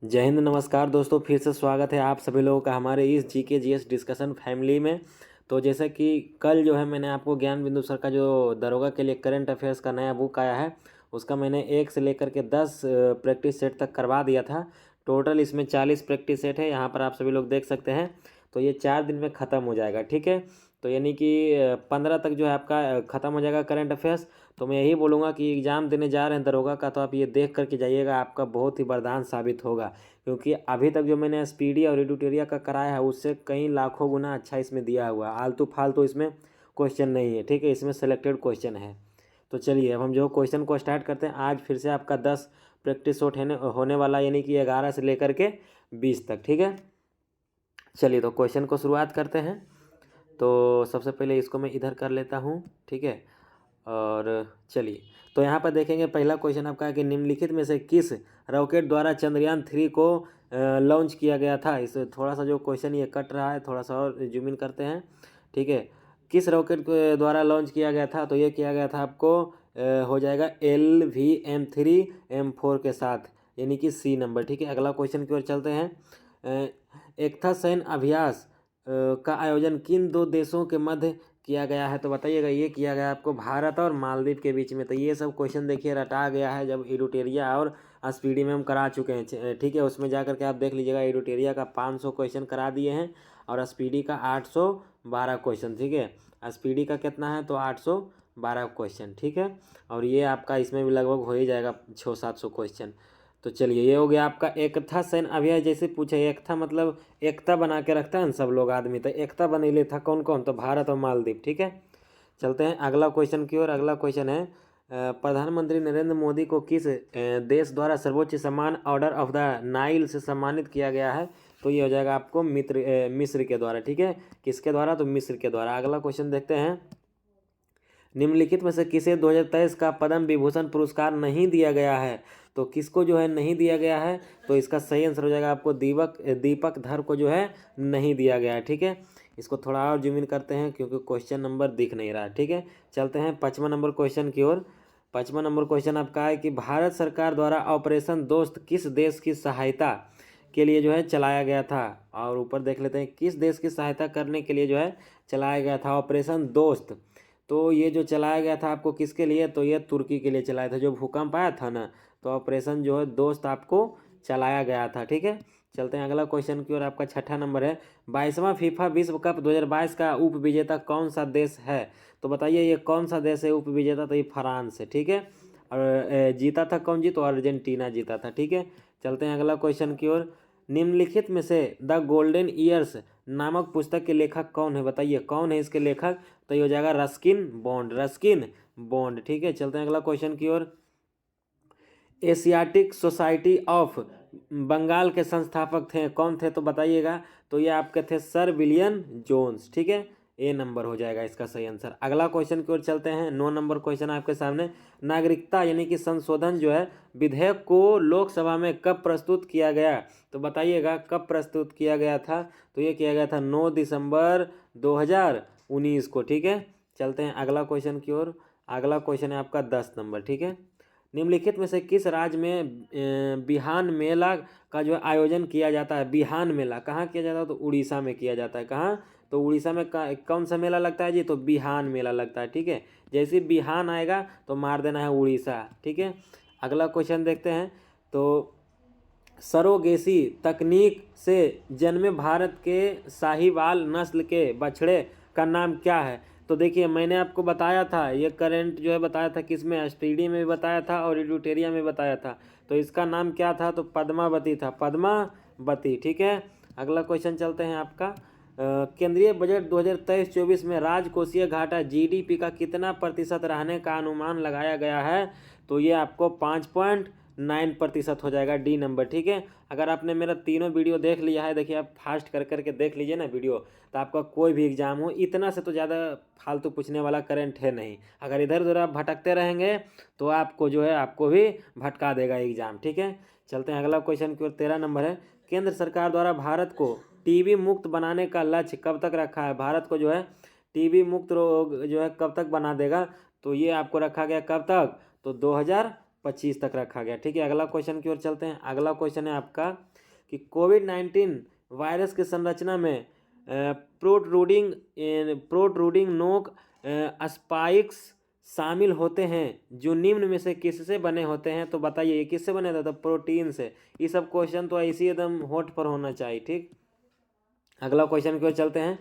जय हिंद, नमस्कार दोस्तों। फिर से स्वागत है आप सभी लोगों का हमारे इस जीके जीएस डिस्कशन फैमिली में। तो जैसा कि कल जो है मैंने आपको ज्ञान बिंदु सर का जो दरोगा के लिए करंट अफेयर्स का नया बुक आया है उसका मैंने 1 से लेकर के 10 प्रैक्टिस सेट तक करवा दिया था। टोटल इसमें 40 प्रैक्टिस सेट है, यहाँ पर आप सभी लोग देख सकते हैं। तो ये 4 दिन में ख़त्म हो जाएगा, ठीक है। तो यानी कि 15 तक जो है आपका ख़त्म हो जाएगा करंट अफेयर्स। तो मैं यही बोलूँगा कि एग्ज़ाम देने जा रहे हैं दरोगा का, तो आप ये देख करके जाइएगा, आपका बहुत ही वरदान साबित होगा। क्योंकि अभी तक जो मैंने एसपीडी और एडिटोरिया का कराया है उससे कई लाखों गुना अच्छा इसमें दिया हुआ है। आलतू फालतू इसमें क्वेश्चन नहीं है, ठीक है। इसमें सेलेक्टेड क्वेश्चन है। तो चलिए अब हम जो क्वेश्चन को स्टार्ट करते हैं। आज फिर से आपका 10 प्रैक्टिस शॉट होने वाला, यानी कि 11 से लेकर के 20 तक, ठीक है। चलिए तो क्वेश्चन को शुरुआत करते हैं। तो सबसे पहले इसको मैं इधर कर लेता हूँ, ठीक है। और चलिए तो यहाँ पर देखेंगे पहला क्वेश्चन आपका है कि निम्नलिखित में से किस रॉकेट द्वारा चंद्रयान 3 को लॉन्च किया गया था। इस थोड़ा सा जो क्वेश्चन ये कट रहा है, थोड़ा सा और जूम इन करते हैं, ठीक है। किस रॉकेट के द्वारा लॉन्च किया गया था, तो ये किया गया था आपको हो जाएगा LVM-3M4 के साथ, यानी कि सी नंबर, ठीक है। अगला क्वेश्चन की ओर चलते हैं। एकता सैन्य अभ्यास का आयोजन किन दो देशों के मध्य किया गया है, तो बताइएगा। ये किया गया आपको भारत और मालदीव के बीच में। तो ये सब क्वेश्चन देखिए रटा गया है, जब एडुटेरिया और स्पीडी में हम करा चुके हैं, ठीक है। उसमें जा करके आप देख लीजिएगा, एडुटेरिया का 500 क्वेश्चन करा दिए हैं और स्पीडी का 812 क्वेश्चन, ठीक है। स्पीडी का कितना है, तो 812 क्वेश्चन, ठीक है। और ये आपका इसमें भी लगभग हो ही जाएगा 600-700 क्वेश्चन। तो चलिए ये हो गया आपका एकता सैन्य अभियान। जैसे पूछे एकता मतलब एकता बना के रखता है ना सब लोग आदमी, तो एकता बनेले था कौन कौन, तो भारत और मालदीव, ठीक है। चलते हैं अगला क्वेश्चन की ओर। अगला क्वेश्चन है प्रधानमंत्री नरेंद्र मोदी को किस देश द्वारा सर्वोच्च सम्मान ऑर्डर ऑफ द नाइल से सम्मानित किया गया है, तो ये हो जाएगा आपको मिस्र के द्वारा, ठीक है। किसके द्वारा, तो मिस्र के द्वारा। अगला क्वेश्चन देखते हैं। निम्नलिखित में से किसे 2023 का पद्म विभूषण पुरस्कार नहीं दिया गया है, तो किसको जो है नहीं दिया गया है, तो इसका सही आंसर हो जाएगा आपको दीपक धर को जो है नहीं दिया गया है, ठीक है। इसको थोड़ा और जूम इन करते हैं क्योंकि क्वेश्चन नंबर दिख नहीं रहा है, ठीक है। चलते हैं 5वां नंबर क्वेश्चन की ओर। 5वां नंबर क्वेश्चन आपका है कि भारत सरकार द्वारा ऑपरेशन दोस्त किस देश की सहायता के लिए जो है चलाया गया था। और ऊपर देख लेते हैं किस देश की सहायता करने के लिए जो है चलाया गया था ऑपरेशन दोस्त। तो ये जो चलाया गया था आपको किसके लिए, तो ये तुर्की के लिए चलाया था। जो भूकंप आया था ना, तो ऑपरेशन जो है दोस्त आपको चलाया गया था, ठीक है। चलते हैं अगला क्वेश्चन की ओर। आपका 6ठा नंबर है 22वां फीफा विश्व कप 2022 का उप विजेता कौन सा देश है, तो बताइए ये कौन सा देश है उप विजेता, तो ये फ्रांस है, ठीक है। और जीता था कौन जी, तो अर्जेंटीना जीता था, ठीक है। चलते हैं अगला क्वेश्चन की ओर। निम्नलिखित में से द गोल्डन ईयर्स नामक पुस्तक के लेखक कौन है, बताइए कौन है इसके लेखक, तो ये हो जाएगा रस्किन बॉन्ड, ठीक है। चलते हैं अगला क्वेश्चन की ओर। एशियाटिक सोसाइटी ऑफ बंगाल के संस्थापक थे कौन थे, तो बताइएगा। तो ये आपके थे सर विलियम जोन्स, ठीक है। ए नंबर हो जाएगा इसका सही आंसर। अगला क्वेश्चन की ओर चलते हैं। 9 नंबर क्वेश्चन आपके सामने। नागरिकता यानी कि संशोधन जो है विधेयक को लोकसभा में कब प्रस्तुत किया गया, तो बताइएगा कब प्रस्तुत किया गया था, तो ये किया गया था 9 दिसंबर 2019 को, ठीक है। चलते हैं अगला क्वेश्चन की ओर। अगला क्वेश्चन है आपका 10 नंबर, ठीक है। निम्नलिखित में से किस राज्य में बिहान मेला का जो आयोजन किया जाता है। बिहान मेला कहाँ किया जाता है, तो उड़ीसा में किया जाता है। कहाँ, तो उड़ीसा में कौन सा मेला लगता है जी, तो बिहान मेला लगता है, ठीक है। जैसे ही बिहान आएगा तो मार देना है उड़ीसा, ठीक है। अगला क्वेश्चन देखते हैं। तो सरोगेसी तकनीक से जन्मे भारत के साहीवाल नस्ल के बछड़े का नाम क्या है, तो देखिए मैंने आपको बताया था, ये करंट जो है बताया था किसमें, एसपीडी में भी बताया था और एडुटेरिया में बताया था। तो इसका नाम क्या था, तो पद्मावती था, पद्मावती, ठीक है। अगला क्वेश्चन चलते हैं आपका। केंद्रीय बजट 2023-24 में राजकोषीय घाटा जीडीपी का कितना प्रतिशत रहने का अनुमान लगाया गया है, तो ये आपको 5.9% हो जाएगा, डी नंबर, ठीक है। अगर आपने मेरा तीनों वीडियो देख लिया है, देखिए आप फास्ट कर करके देख लीजिए ना वीडियो, तो आपका कोई भी एग्जाम हो इतना से तो ज़्यादा फालतू पूछने वाला करंट है नहीं। अगर इधर उधर आप भटकते रहेंगे तो आपको जो है आपको भी भटका देगा एग्जाम, ठीक है। चलते हैं अगला क्वेश्चन की ओर। 13 नंबर है केंद्र सरकार द्वारा भारत को टीबी मुक्त बनाने का लक्ष्य कब तक रखा है। भारत को जो है टीबी मुक्त रोग जो है कब तक बना देगा, तो ये आपको रखा गया कब तक, तो 2025 तक रखा गया, ठीक है। अगला क्वेश्चन की ओर चलते हैं। अगला क्वेश्चन है आपका कि कोविड-19 वायरस की संरचना में प्रोट्रूडिंग नोक स्पाइक्स शामिल होते हैं जो निम्न में से किससे बने होते हैं? तो बताइए ये किससे बने थे? तो प्रोटीन से। ये सब क्वेश्चन तो ऐसे ही एकदम होठ पर होना चाहिए। ठीक, अगला क्वेश्चन की ओर चलते हैं।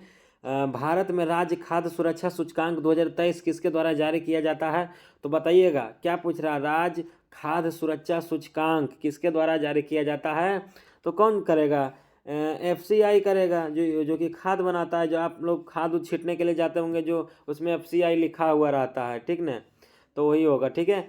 भारत में राज्य खाद्य सुरक्षा सूचकांक 2023 किसके द्वारा जारी किया जाता है? तो बताइएगा क्या पूछ रहा है? राज्य खाद्य सुरक्षा सूचकांक किसके द्वारा जारी किया जाता है? तो कौन करेगा? FCI करेगा, जो कि खाद बनाता है, जो आप लोग खाद छींटने के लिए जाते होंगे, जो उसमें FCI लिखा हुआ रहता है, ठीक ना, तो वही होगा। ठीक है,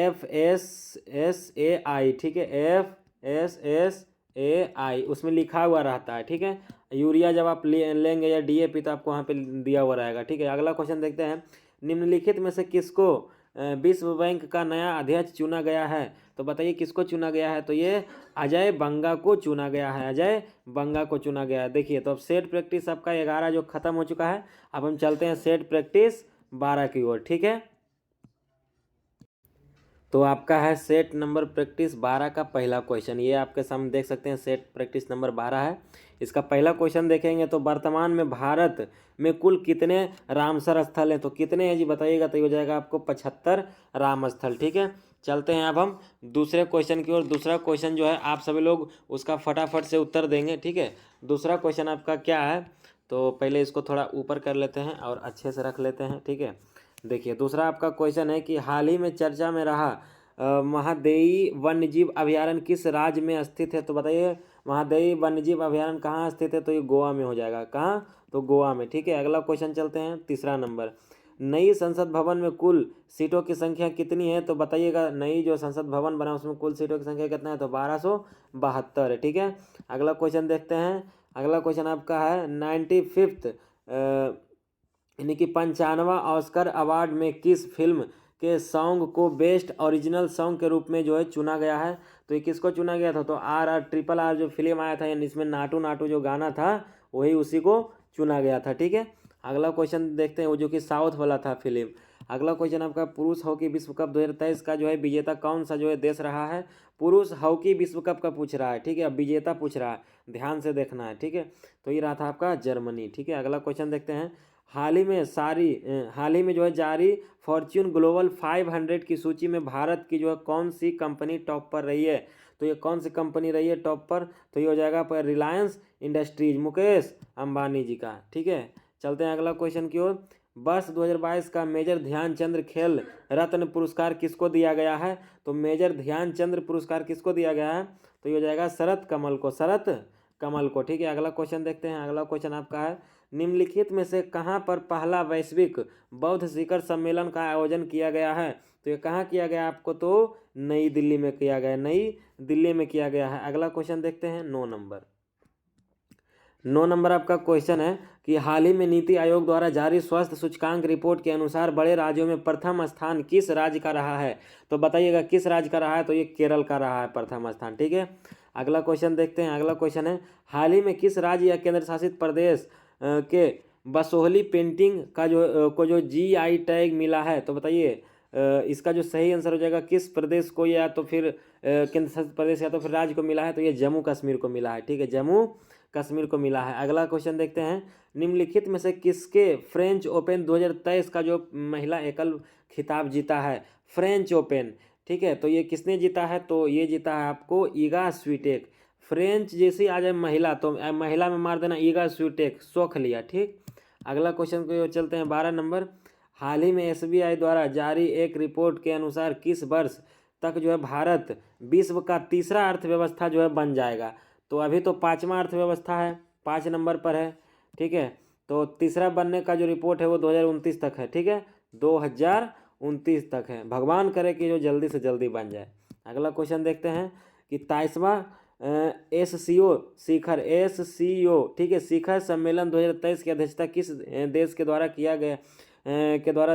FSSAI, ठीक है, FSSAI उसमें लिखा हुआ रहता है। ठीक है, यूरिया जब आप लेंगे या DAP तो आपको वहाँ पे दिया हुआ रहेगा। ठीक है, अगला क्वेश्चन देखते हैं। निम्नलिखित में से किसको विश्व बैंक का नया अध्यक्ष चुना गया है? तो बताइए किसको चुना गया है? तो ये अजय बंगा को चुना गया है, अजय बंगा को चुना गया है। देखिए, तो अब सेट प्रैक्टिस आपका 11 जो खत्म हो चुका है, अब हम चलते हैं सेट प्रैक्टिस 12 की ओर। ठीक है, तो आपका है सेट नंबर प्रैक्टिस 12 का पहला क्वेश्चन। ये आपके सामने देख सकते हैं, सेट प्रैक्टिस नंबर 12 है। इसका पहला क्वेश्चन देखेंगे तो वर्तमान में भारत में कुल कितने रामसर स्थल हैं? तो कितने हैं जी बताइएगा, तो ये हो जाएगा आपको 75 राम स्थल। ठीक है, चलते हैं अब हम दूसरे क्वेश्चन की ओर। दूसरा क्वेश्चन जो है आप सभी लोग उसका फटाफट से उत्तर देंगे। ठीक है, दूसरा क्वेश्चन आपका क्या है? तो पहले इसको थोड़ा ऊपर कर लेते हैं और अच्छे से रख लेते हैं। ठीक है, देखिए दूसरा आपका क्वेश्चन है कि हाल ही में चर्चा में रहा महादेई वन्यजीव अभयारण्य किस राज्य में स्थित है? तो बताइए महादेई वन्यजीव अभयारण्य कहाँ स्थित है? तो ये गोवा में हो जाएगा। कहाँ? तो गोवा में। ठीक है, अगला क्वेश्चन चलते हैं, तीसरा नंबर। नई संसद भवन में कुल सीटों की संख्या कितनी है? तो बताइएगा, नई जो संसद भवन बना उसमें कुल सीटों की संख्या कितना है? तो 1272 है। ठीक है, अगला क्वेश्चन देखते हैं। अगला क्वेश्चन आपका है 95th यानी कि 95वां ऑस्कर अवार्ड में किस फिल्म के सॉन्ग को बेस्ट ओरिजिनल सॉन्ग के रूप में जो है चुना गया है? तो ये किसको चुना गया था? तो RRR जो फिल्म आया था, यानी इसमें नाटू नाटू जो गाना था वही उसी को चुना गया था। ठीक है, अगला क्वेश्चन देखते हैं, वो जो कि साउथ वाला था फिल्म। अगला क्वेश्चन आपका पुरुष हॉकी विश्व कप 2023 का जो है विजेता कौन सा जो है देश रहा है? पुरुष हॉकी विश्व कप का पूछ रहा है। ठीक है, अब विजेता पूछ रहा है, ध्यान से देखना है। ठीक है, तो ये रहा था आपका जर्मनी। ठीक है, अगला क्वेश्चन देखते हैं। हाल ही में जो है जारी फॉर्च्यून ग्लोबल 500 की सूची में भारत की जो है कौन सी कंपनी टॉप पर रही है? तो ये कौन सी कंपनी रही है टॉप पर? तो ये हो जाएगा पर रिलायंस इंडस्ट्रीज, मुकेश अंबानी जी का। ठीक है, चलते हैं अगला क्वेश्चन की ओर। वर्ष 2022 का मेजर ध्यानचंद्र खेल रत्न पुरस्कार किसको दिया गया है? तो मेजर ध्यानचंद्र पुरस्कार किसको दिया गया है? तो ये हो जाएगा शरत कमल को, शरत कमल को। ठीक है, अगला क्वेश्चन देखते हैं। अगला क्वेश्चन आपका है निम्नलिखित में से कहाँ पर पहला वैश्विक बौद्ध शिखर सम्मेलन का आयोजन किया गया है? तो ये कहाँ किया गया आपको? तो नई दिल्ली में किया गया, नई दिल्ली में किया गया है। अगला क्वेश्चन देखते हैं, 9 नंबर आपका क्वेश्चन है कि हाल ही में नीति आयोग द्वारा जारी स्वास्थ्य सूचकांक रिपोर्ट के अनुसार बड़े राज्यों में प्रथम स्थान किस राज्य का रहा है? तो बताइएगा किस राज्य का रहा है? तो ये केरल का रहा है प्रथम स्थान। ठीक है, अगला क्वेश्चन देखते हैं। अगला क्वेश्चन है हाल ही में किस राज्य या केंद्र शासित प्रदेश के बसोहली पेंटिंग का जो GI टैग मिला है? तो बताइए इसका जो सही आंसर हो जाएगा किस प्रदेश को, या तो फिर केंद्र शासित प्रदेश या तो फिर राज्य को मिला है? तो ये जम्मू कश्मीर को मिला है। ठीक है, जम्मू कश्मीर को मिला है। अगला क्वेश्चन देखते हैं। निम्नलिखित में से किसके फ्रेंच ओपन 2023 का जो महिला एकल खिताब जीता है? फ्रेंच ओपन, ठीक है, तो ये किसने जीता है? तो ये जीता है आपको ईगा स्वीटेक। फ्रेंच जैसी आ जाए महिला तो महिला में मार देना ईगा स्वीटेक, सोख लिया। ठीक, अगला क्वेश्चन को चलते हैं 12 नंबर। हाल ही में SBI द्वारा जारी एक रिपोर्ट के अनुसार किस वर्ष तक जो है भारत विश्व का तीसरा अर्थव्यवस्था जो है बन जाएगा? तो अभी तो 5वां अर्थव्यवस्था है, 5 नंबर पर है। ठीक है, तो तीसरा बनने का जो रिपोर्ट है वो 2029 तक है। ठीक है, 2029 तक है, भगवान करे कि जो जल्दी से जल्दी बन जाए। अगला क्वेश्चन देखते हैं कि 23वां SCO ठीक है शिखर सम्मेलन 2023 की अध्यक्षता किस देश के द्वारा किया गया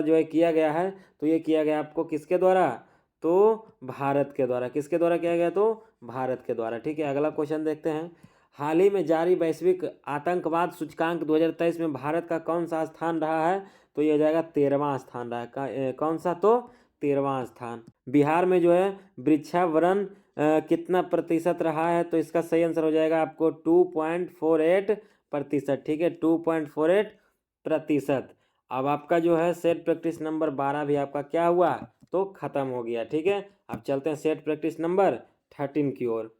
जो है किया गया है? तो ये किया गया आपको किसके द्वारा? तो भारत के द्वारा। किसके द्वारा किया गया? तो भारत के द्वारा। ठीक है, अगला क्वेश्चन देखते हैं। हाल ही में जारी वैश्विक आतंकवाद सूचकांक 2023 में भारत का कौन सा स्थान रहा है? तो ये हो जाएगा 13वां स्थान रहा है। कौन सा? तो 13वां स्थान। बिहार में जो है वृक्षावरण कितना प्रतिशत रहा है, तो इसका सही आंसर हो जाएगा आपको 2.48%, ठीक है, 2.48%। अब आपका जो है सेट प्रैक्टिस नंबर 12 भी आपका क्या हुआ, तो खत्म हो गया, ठीक है। अब चलते हैं सेट प्रैक्टिस नंबर 13 की ओर।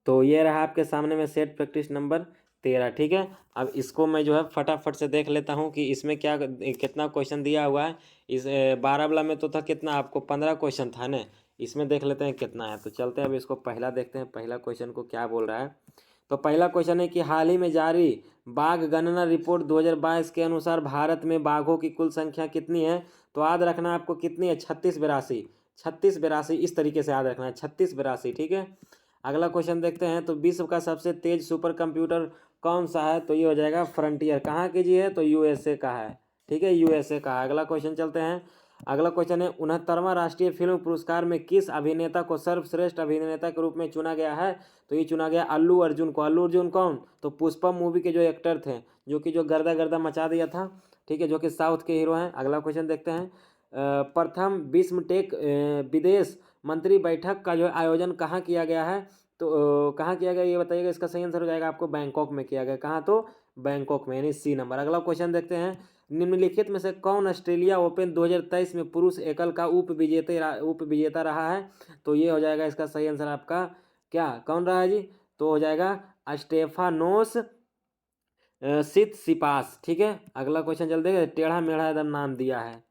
तो ये रहा आपके सामने में सेट प्रैक्टिस नंबर 13, ठीक है। अब इसको मैं जो है फटाफट से देख लेता हूँ कि इसमें क्या कितना क्वेश्चन दिया हुआ है। इस 12 वाला में तो था कितना, आपको 15 क्वेश्चन था ना, इसमें देख लेते हैं कितना है। तो चलते हैं अब इसको पहला देखते हैं, पहला क्वेश्चन को क्या बोल रहा है। तो पहला क्वेश्चन है कि हाल ही में जारी बाघ गणना रिपोर्ट 2022 के अनुसार भारत में बाघों की कुल संख्या कितनी है। तो याद रखना आपको कितनी है, 3682, 3682, इस तरीके से याद रखना है, 3682, ठीक है। अगला क्वेश्चन देखते हैं। तो विश्व का सबसे तेज सुपर कंप्यूटर कौन सा है, तो ये हो जाएगा फ्रंटियर। कहाँ की जी है, तो यूएसए का है, ठीक है, यूएसए का है। अगला क्वेश्चन चलते हैं। अगला क्वेश्चन है 69वां राष्ट्रीय फिल्म पुरस्कार में किस अभिनेता को सर्वश्रेष्ठ अभिनेता के रूप में चुना गया है। तो ये चुना गया अल्लू अर्जुन को। अल्लू अर्जुन कौन, तो पुष्पम मूवी के जो एक्टर थे, जो गर्दा गर्दा मचा दिया था, ठीक है, जो कि साउथ के हीरो हैं। अगला क्वेश्चन देखते हैं। प्रथम विश्व टेक विदेश मंत्री बैठक का जो आयोजन कहाँ किया गया है, तो कहाँ किया गया ये बताइएगा। इसका सही आंसर हो जाएगा आपको बैंकॉक में किया गया। कहाँ, तो बैंकॉक में, यानी सी नंबर। अगला क्वेश्चन देखते हैं। निम्नलिखित में से कौन ऑस्ट्रेलिया ओपन 2023 में पुरुष एकल का उपविजेता रहा है। तो ये हो जाएगा इसका सही आंसर आपका क्या, कौन रहा है जी, तो हो जाएगा स्टेफानोस सितसिपास, ठीक है। अगला क्वेश्चन चल देगा, टेढ़ा मेढ़ा एकदम नाम दिया है।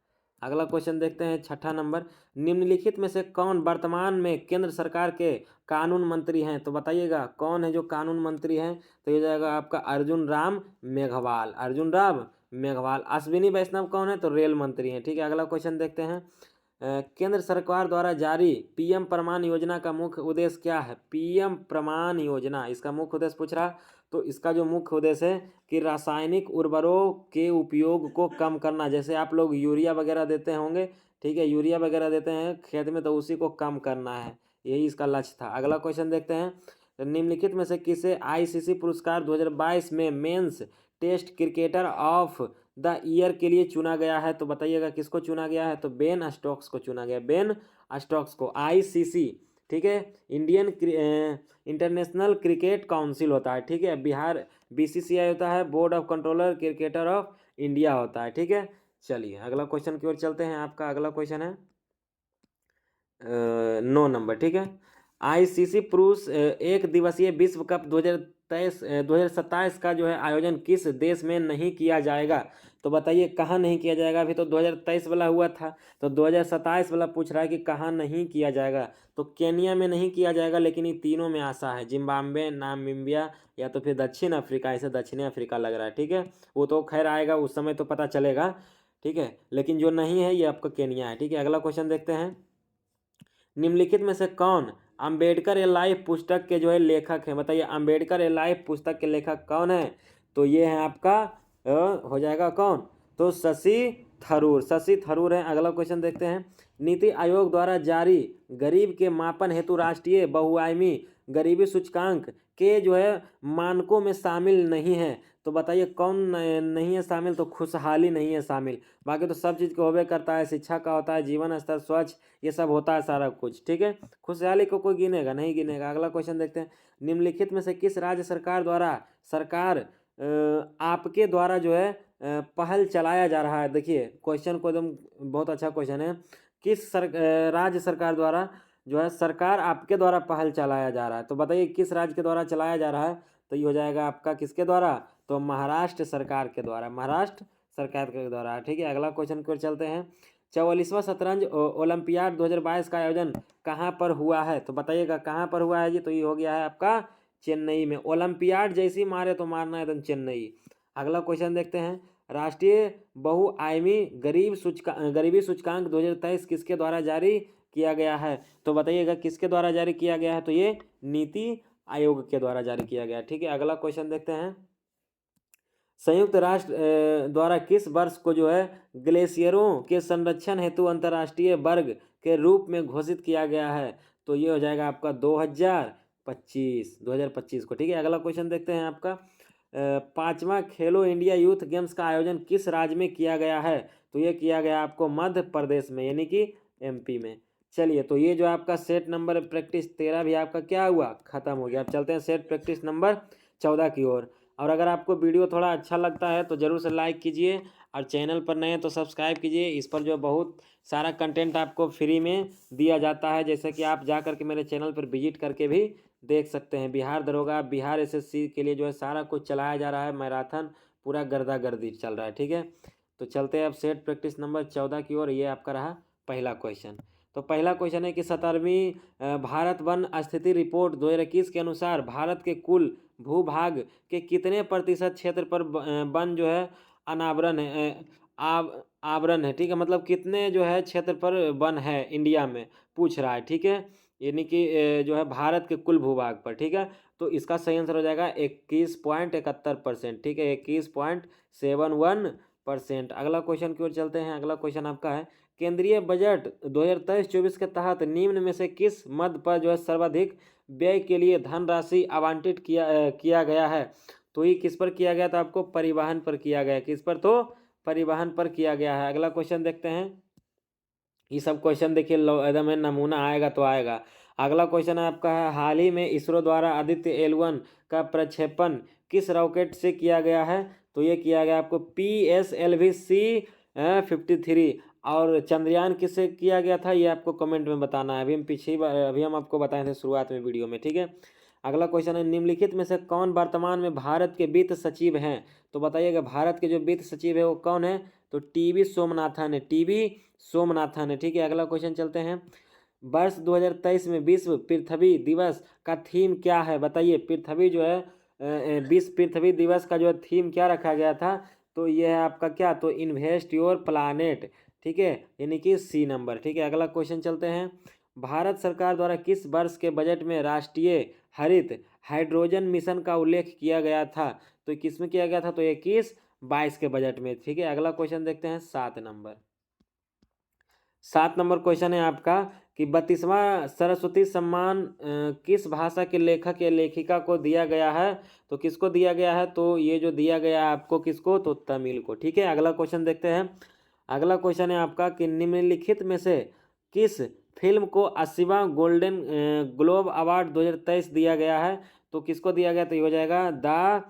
अगला क्वेश्चन देखते हैं, छठा नंबर। निम्नलिखित में से कौन वर्तमान में केंद्र सरकार के कानून मंत्री हैं। तो बताइएगा कौन है जो कानून मंत्री हैं। तो ये जाएगा आपका अर्जुन राम मेघवाल, अर्जुन राम मेघवाल। अश्विनी वैष्णव कौन है, तो रेल मंत्री हैं, ठीक है। अगला क्वेश्चन देखते हैं। केंद्र सरकार द्वारा जारी पीएम प्रमाण योजना का मुख्य उद्देश्य क्या है। पीएम प्रमाण योजना, इसका मुख्य उद्देश्य पूछ रहा। तो इसका जो मुख्य उद्देश्य है कि रासायनिक उर्वरकों के उपयोग को कम करना। जैसे आप लोग यूरिया वगैरह देते होंगे, ठीक है, यूरिया वगैरह देते हैं खेत में, तो उसी को कम करना है, यही इसका लक्ष्य था। अगला क्वेश्चन देखते हैं। निम्नलिखित में से किसे आईसीसी पुरस्कार 2022 में men's test cricketer of the year के लिए चुना गया है। तो बताइएगा किसको चुना गया है, तो बेन स्टोक्स को चुना गया, बेन स्टोक्स को। आईसीसी, ठीक है, इंडियन इंटरनेशनल क्रिकेट काउंसिल होता है, ठीक है। बिहार बीसीसीआई होता है, board of controller cricketer of India होता है, ठीक है। चलिए अगला क्वेश्चन की ओर चलते हैं। आपका अगला क्वेश्चन है 9 नंबर, ठीक है। आईसीसी पुरुष एक दिवसीय विश्व कप 2027 का जो है आयोजन किस देश में नहीं किया जाएगा। तो बताइए कहाँ नहीं किया जाएगा। अभी तो 2023 वाला हुआ था, तो 2027 वाला पूछ रहा है कि कहाँ नहीं किया जाएगा। तो केनिया में नहीं किया जाएगा, लेकिन ये तीनों में आशा है, जिम्बाब्वे, नामीबिया या तो फिर दक्षिण अफ्रीका। ऐसे दक्षिण अफ्रीका लग रहा है, ठीक है। वो तो खैर आएगा उस समय तो पता चलेगा, ठीक है, लेकिन जो नहीं है ये आपका केनिया है, ठीक है। अगला क्वेश्चन देखते हैं। निम्नलिखित में से कौन अंबेडकर ए लाइफ पुस्तक के जो है लेखक हैं। बताइए अंबेडकर ए लाइफ पुस्तक के लेखक कौन है। तो ये है आपका हो जाएगा कौन, तो शशि थरूर, शशि थरूर है। अगला क्वेश्चन देखते हैं। नीति आयोग द्वारा जारी गरीब के मापन हेतु राष्ट्रीय बहुआयामी गरीबी सूचकांक के जो है मानकों में शामिल नहीं है। तो बताइए कौन नहीं है शामिल, तो खुशहाली नहीं है शामिल। बाकी तो सब चीज़ को होबे करता है, शिक्षा का होता है, जीवन स्तर, स्वच्छ, ये सब होता है सारा कुछ, ठीक है। खुशहाली को कोई गिनेगा नहीं, गिनेगा। अगला क्वेश्चन देखते हैं। निम्नलिखित में से किस राज्य सरकार द्वारा आपके द्वारा जो है पहल चलाया जा रहा है। देखिए क्वेश्चन को एकदम बहुत अच्छा क्वेश्चन है। किस राज्य सरकार द्वारा जो है सरकार आपके द्वारा पहल चलाया जा रहा है। तो बताइए किस राज्य के द्वारा चलाया जा रहा है। तो ये हो जाएगा आपका किसके द्वारा, तो महाराष्ट्र सरकार के द्वारा, महाराष्ट्र सरकार के द्वारा, ठीक है। अगला क्वेश्चन की ओर चलते हैं। 44वां शतरंज ओलंपियाड 2022 का आयोजन कहाँ पर हुआ है। तो बताइएगा कहाँ पर हुआ है जी। तो ये हो गया है आपका चेन्नई में। ओलंपियाड जैसी मारे तो मारना है एकदम चेन्नई। अगला क्वेश्चन देखते हैं। राष्ट्रीय बहुआयामी गरीबी सूचकांक 2023 किसके द्वारा जारी किया गया है। तो बताइएगा किसके द्वारा जारी किया गया है। तो ये नीति आयोग के द्वारा जारी किया गया है, ठीक है। अगला क्वेश्चन देखते हैं। संयुक्त राष्ट्र द्वारा किस वर्ष को जो है ग्लेशियरों के संरक्षण हेतु अंतर्राष्ट्रीय वर्ग के रूप में घोषित किया गया है। तो ये हो जाएगा आपका 2025 को, ठीक है। अगला क्वेश्चन देखते हैं। आपका 5वां खेलो इंडिया यूथ गेम्स का आयोजन किस राज्य में किया गया है। तो ये किया गया आपको मध्य प्रदेश में, यानी कि एमपी में। चलिए, तो ये जो आपका सेट नंबर प्रैक्टिस 13 भी आपका क्या हुआ, खत्म हो गया। अब चलते हैं सेट प्रैक्टिस नंबर 14 की ओर। और अगर आपको वीडियो थोड़ा अच्छा लगता है तो ज़रूर से लाइक कीजिए, और चैनल पर नए हैं तो सब्सक्राइब कीजिए। इस पर जो बहुत सारा कंटेंट आपको फ्री में दिया जाता है, जैसे कि आप जा करके मेरे चैनल पर विजिट करके भी देख सकते हैं। बिहार दरोगा, बिहार एसएससी के लिए जो है सारा कुछ चलाया जा रहा है, मैराथन पूरा गर्दा गर्दी चल रहा है, ठीक है। तो चलते हैं अब सेट प्रैक्टिस नंबर 14 की ओर। ये आपका रहा पहला क्वेश्चन। तो पहला क्वेश्चन है कि 17वीं भारत वन स्थिति रिपोर्ट 2021 के अनुसार भारत के कुल भूभाग के कितने प्रतिशत क्षेत्र पर वन जो है अनावरण है, आवरण है, ठीक है। मतलब कितने जो है क्षेत्र पर वन है इंडिया में, पूछ रहा है, ठीक है। यानी कि जो है भारत के कुल भूभाग पर, ठीक है। तो इसका सही आंसर हो जाएगा 21.71%, ठीक है, 21.71%। अगला क्वेश्चन की ओर चलते हैं। अगला क्वेश्चन आपका है, केंद्रीय बजट 2023-24 के तहत निम्न में से किस मद पर जो है सर्वाधिक व्यय के लिए धनराशि आवंटित किया गया है। तो ये किस पर किया गया, तो आपको परिवहन पर किया गया। किस पर, तो परिवहन पर किया गया है। अगला क्वेश्चन देखते हैं। ये सब क्वेश्चन देखिए एकदम नमूना आएगा तो आएगा। अगला क्वेश्चन आपका है, हाल ही में इसरो द्वारा आदित्य L1 का प्रक्षेपण किस रॉकेट से किया गया है। तो ये किया गया आपको PSLV-C-53। और चंद्रयान किससे किया गया था, ये आपको कमेंट में बताना है। अभी हम आपको बताए थे शुरुआत में वीडियो में, ठीक है। अगला क्वेश्चन है, निम्नलिखित में से कौन वर्तमान में भारत के वित्त सचिव हैं। तो बताइएगा भारत के जो वित्त सचिव है वो कौन है। तो टीवी सोमनाथन है, टीवी सोमनाथन है, ठीक है। अगला क्वेश्चन चलते हैं। वर्ष 2023 में विश्व पृथ्वी दिवस का थीम क्या है, बताइए। पृथ्वी जो है विश्व पृथ्वी दिवस का जो थीम क्या रखा गया था। तो ये है आपका क्या, तो इन्वेस्ट योर प्लानेट, ठीक है, यानी कि सी नंबर, ठीक है। अगला क्वेश्चन चलते हैं। भारत सरकार द्वारा किस वर्ष के बजट में राष्ट्रीय हरित हाइड्रोजन मिशन का उल्लेख किया गया था। तो किस में किया गया था, तो 21-22 के बजट में, ठीक है। अगला क्वेश्चन देखते हैं 7 नंबर। 7 नंबर क्वेश्चन है आपका कि 32वां सरस्वती सम्मान किस भाषा के लेखक या लेखिका को दिया गया है। तो किसको दिया गया है, तो ये जो दिया गया है आपको किसको, तो तमिल को, ठीक है। अगला क्वेश्चन देखते हैं। अगला क्वेश्चन है आपका कि निम्नलिखित में से किस फिल्म को 80वां गोल्डन ग्लोब अवार्ड 2023 दिया गया है। तो किसको दिया गया, तो ये हो जाएगा the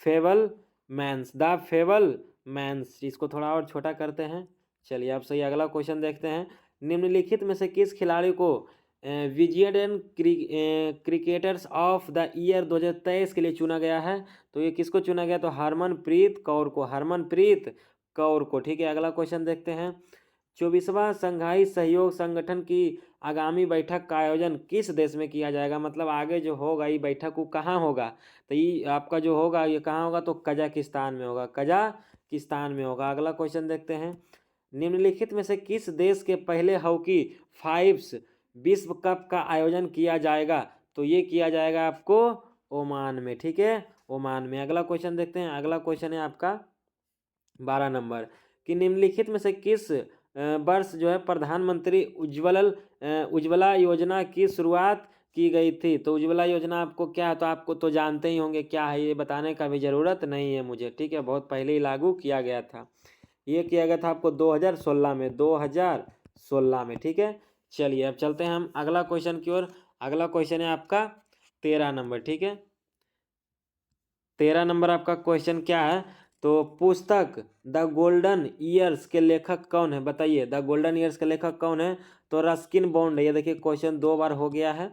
fable man's, the fable man's. इसको थोड़ा और छोटा करते हैं। चलिए आप सही। अगला क्वेश्चन देखते हैं। निम्नलिखित में से किस खिलाड़ी को विजिएडन क्रिकेटर्स ऑफ द ईयर 2023 के लिए चुना गया है। तो ये किसको चुना गया, तो हरमनप्रीत कौर को, हरमनप्रीत कौर को, ठीक है। अगला क्वेश्चन देखते हैं। 24वां शंघाई सहयोग संगठन की आगामी बैठक का आयोजन किस देश में किया जाएगा। मतलब आगे जो होगा ये बैठक वो कहाँ होगा। तो ये आपका जो होगा ये कहाँ होगा, तो कजाकिस्तान में होगा, कजाकिस्तान में होगा। अगला क्वेश्चन देखते हैं। निम्नलिखित में से किस देश के पहले हॉकी फाइव्स विश्व कप का आयोजन किया जाएगा। तो ये किया जाएगा आपको ओमान में, ठीक है, ओमान में। अगला क्वेश्चन देखते हैं। अगला क्वेश्चन है आपका 12 नंबर कि निम्नलिखित में से किस वर्ष जो है प्रधानमंत्री उज्ज्वला योजना की शुरुआत की गई थी। तो उज्ज्वला योजना आपको क्या है, तो आपको तो जानते ही होंगे क्या है, ये बताने का भी ज़रूरत नहीं है मुझे, ठीक है। बहुत पहले ही लागू किया गया था। ये किया गया था आपको 2016 में, 2016 में, ठीक है। चलिए अब चलते हैं हम अगला क्वेश्चन की ओर। अगला क्वेश्चन है आपका 13 नंबर, ठीक है। 13 नंबर आपका क्वेश्चन क्या है, तो पुस्तक द गोल्डन ईयर्स के लेखक कौन है, बताइए। द गोल्डन ईयर्स के लेखक कौन है, तो रस्किन बॉन्ड है। ये देखिए क्वेश्चन 2 बार हो गया है,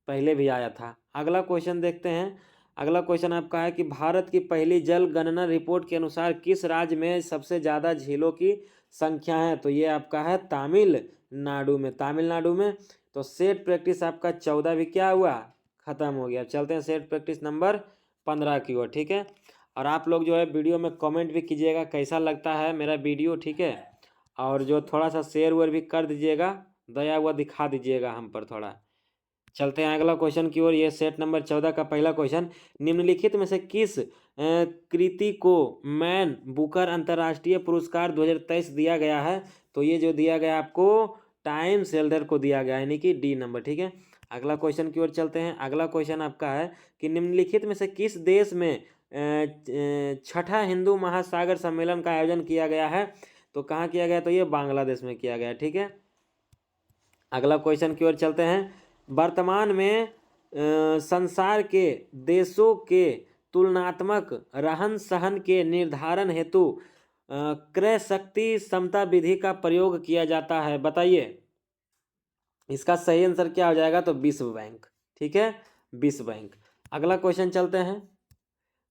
पहले भी आया था। अगला क्वेश्चन देखते हैं। अगला क्वेश्चन आपका है कि भारत की पहली जल गणना रिपोर्ट के अनुसार किस राज्य में सबसे ज़्यादा झीलों की संख्या है। तो ये आपका है तमिलनाडु में, तमिलनाडु में। तो सेट प्रैक्टिस आपका 14 भी क्या हुआ, खत्म हो गया। चलते हैं सेट प्रैक्टिस नंबर 15 की ओर, ठीक है। और आप लोग जो है वीडियो में कमेंट भी कीजिएगा कैसा लगता है मेरा वीडियो, ठीक है। और जो थोड़ा सा शेयर वेयर भी कर दीजिएगा, दया हुआ दिखा दीजिएगा हम पर थोड़ा। चलते हैं अगला क्वेश्चन की ओर। ये सेट नंबर 14 का पहला क्वेश्चन, निम्नलिखित में से किस कृति को मैन बुकर अंतर्राष्ट्रीय पुरस्कार 2023 दिया गया है। तो ये जो दिया गया आपको टाइम सेल्डर को दिया गया, यानी कि डी नंबर, ठीक है। अगला क्वेश्चन की ओर चलते हैं। अगला क्वेश्चन आपका है कि निम्नलिखित में से किस देश में छठा हिंदू महासागर सम्मेलन का आयोजन किया गया है। तो कहाँ किया गया, तो ये बांग्लादेश में किया गया, ठीक है। अगला क्वेश्चन की ओर चलते हैं। वर्तमान में संसार के देशों के तुलनात्मक रहन सहन के निर्धारण हेतु क्रय शक्ति समता विधि का प्रयोग किया जाता है, बताइए। इसका सही आंसर क्या हो जाएगा? तो विश्व बैंक। ठीक है, विश्व बैंक। अगला क्वेश्चन चलते हैं।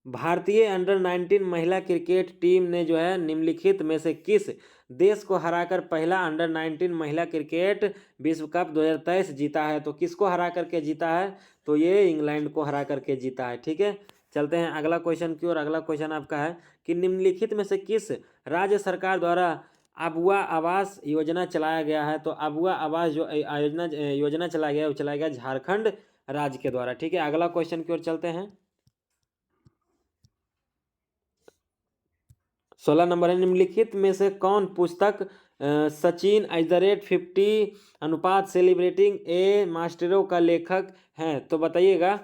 भारतीय अंडर-19 महिला क्रिकेट टीम ने जो है निम्नलिखित में से किस देश को हराकर पहला अंडर-19 महिला क्रिकेट विश्व कप 2023 जीता है? तो किसको हरा करके जीता है? तो ये इंग्लैंड को हरा करके जीता है। ठीक है, चलते हैं अगला क्वेश्चन की ओर। अगला क्वेश्चन आपका है कि निम्नलिखित में से किस राज्य सरकार द्वारा अबुआ आवास योजना चलाया गया है? तो अबुआ आवास जो योजना चलाया गया है वो चलाया गया झारखंड राज्य के द्वारा। ठीक है, अगला क्वेश्चन की ओर चलते हैं। 16 नंबर है, निम्नलिखित में से कौन पुस्तक सचिन @50 अनुपात सेलिब्रेटिंग ए मास्टरों का लेखक है? तो बताइएगा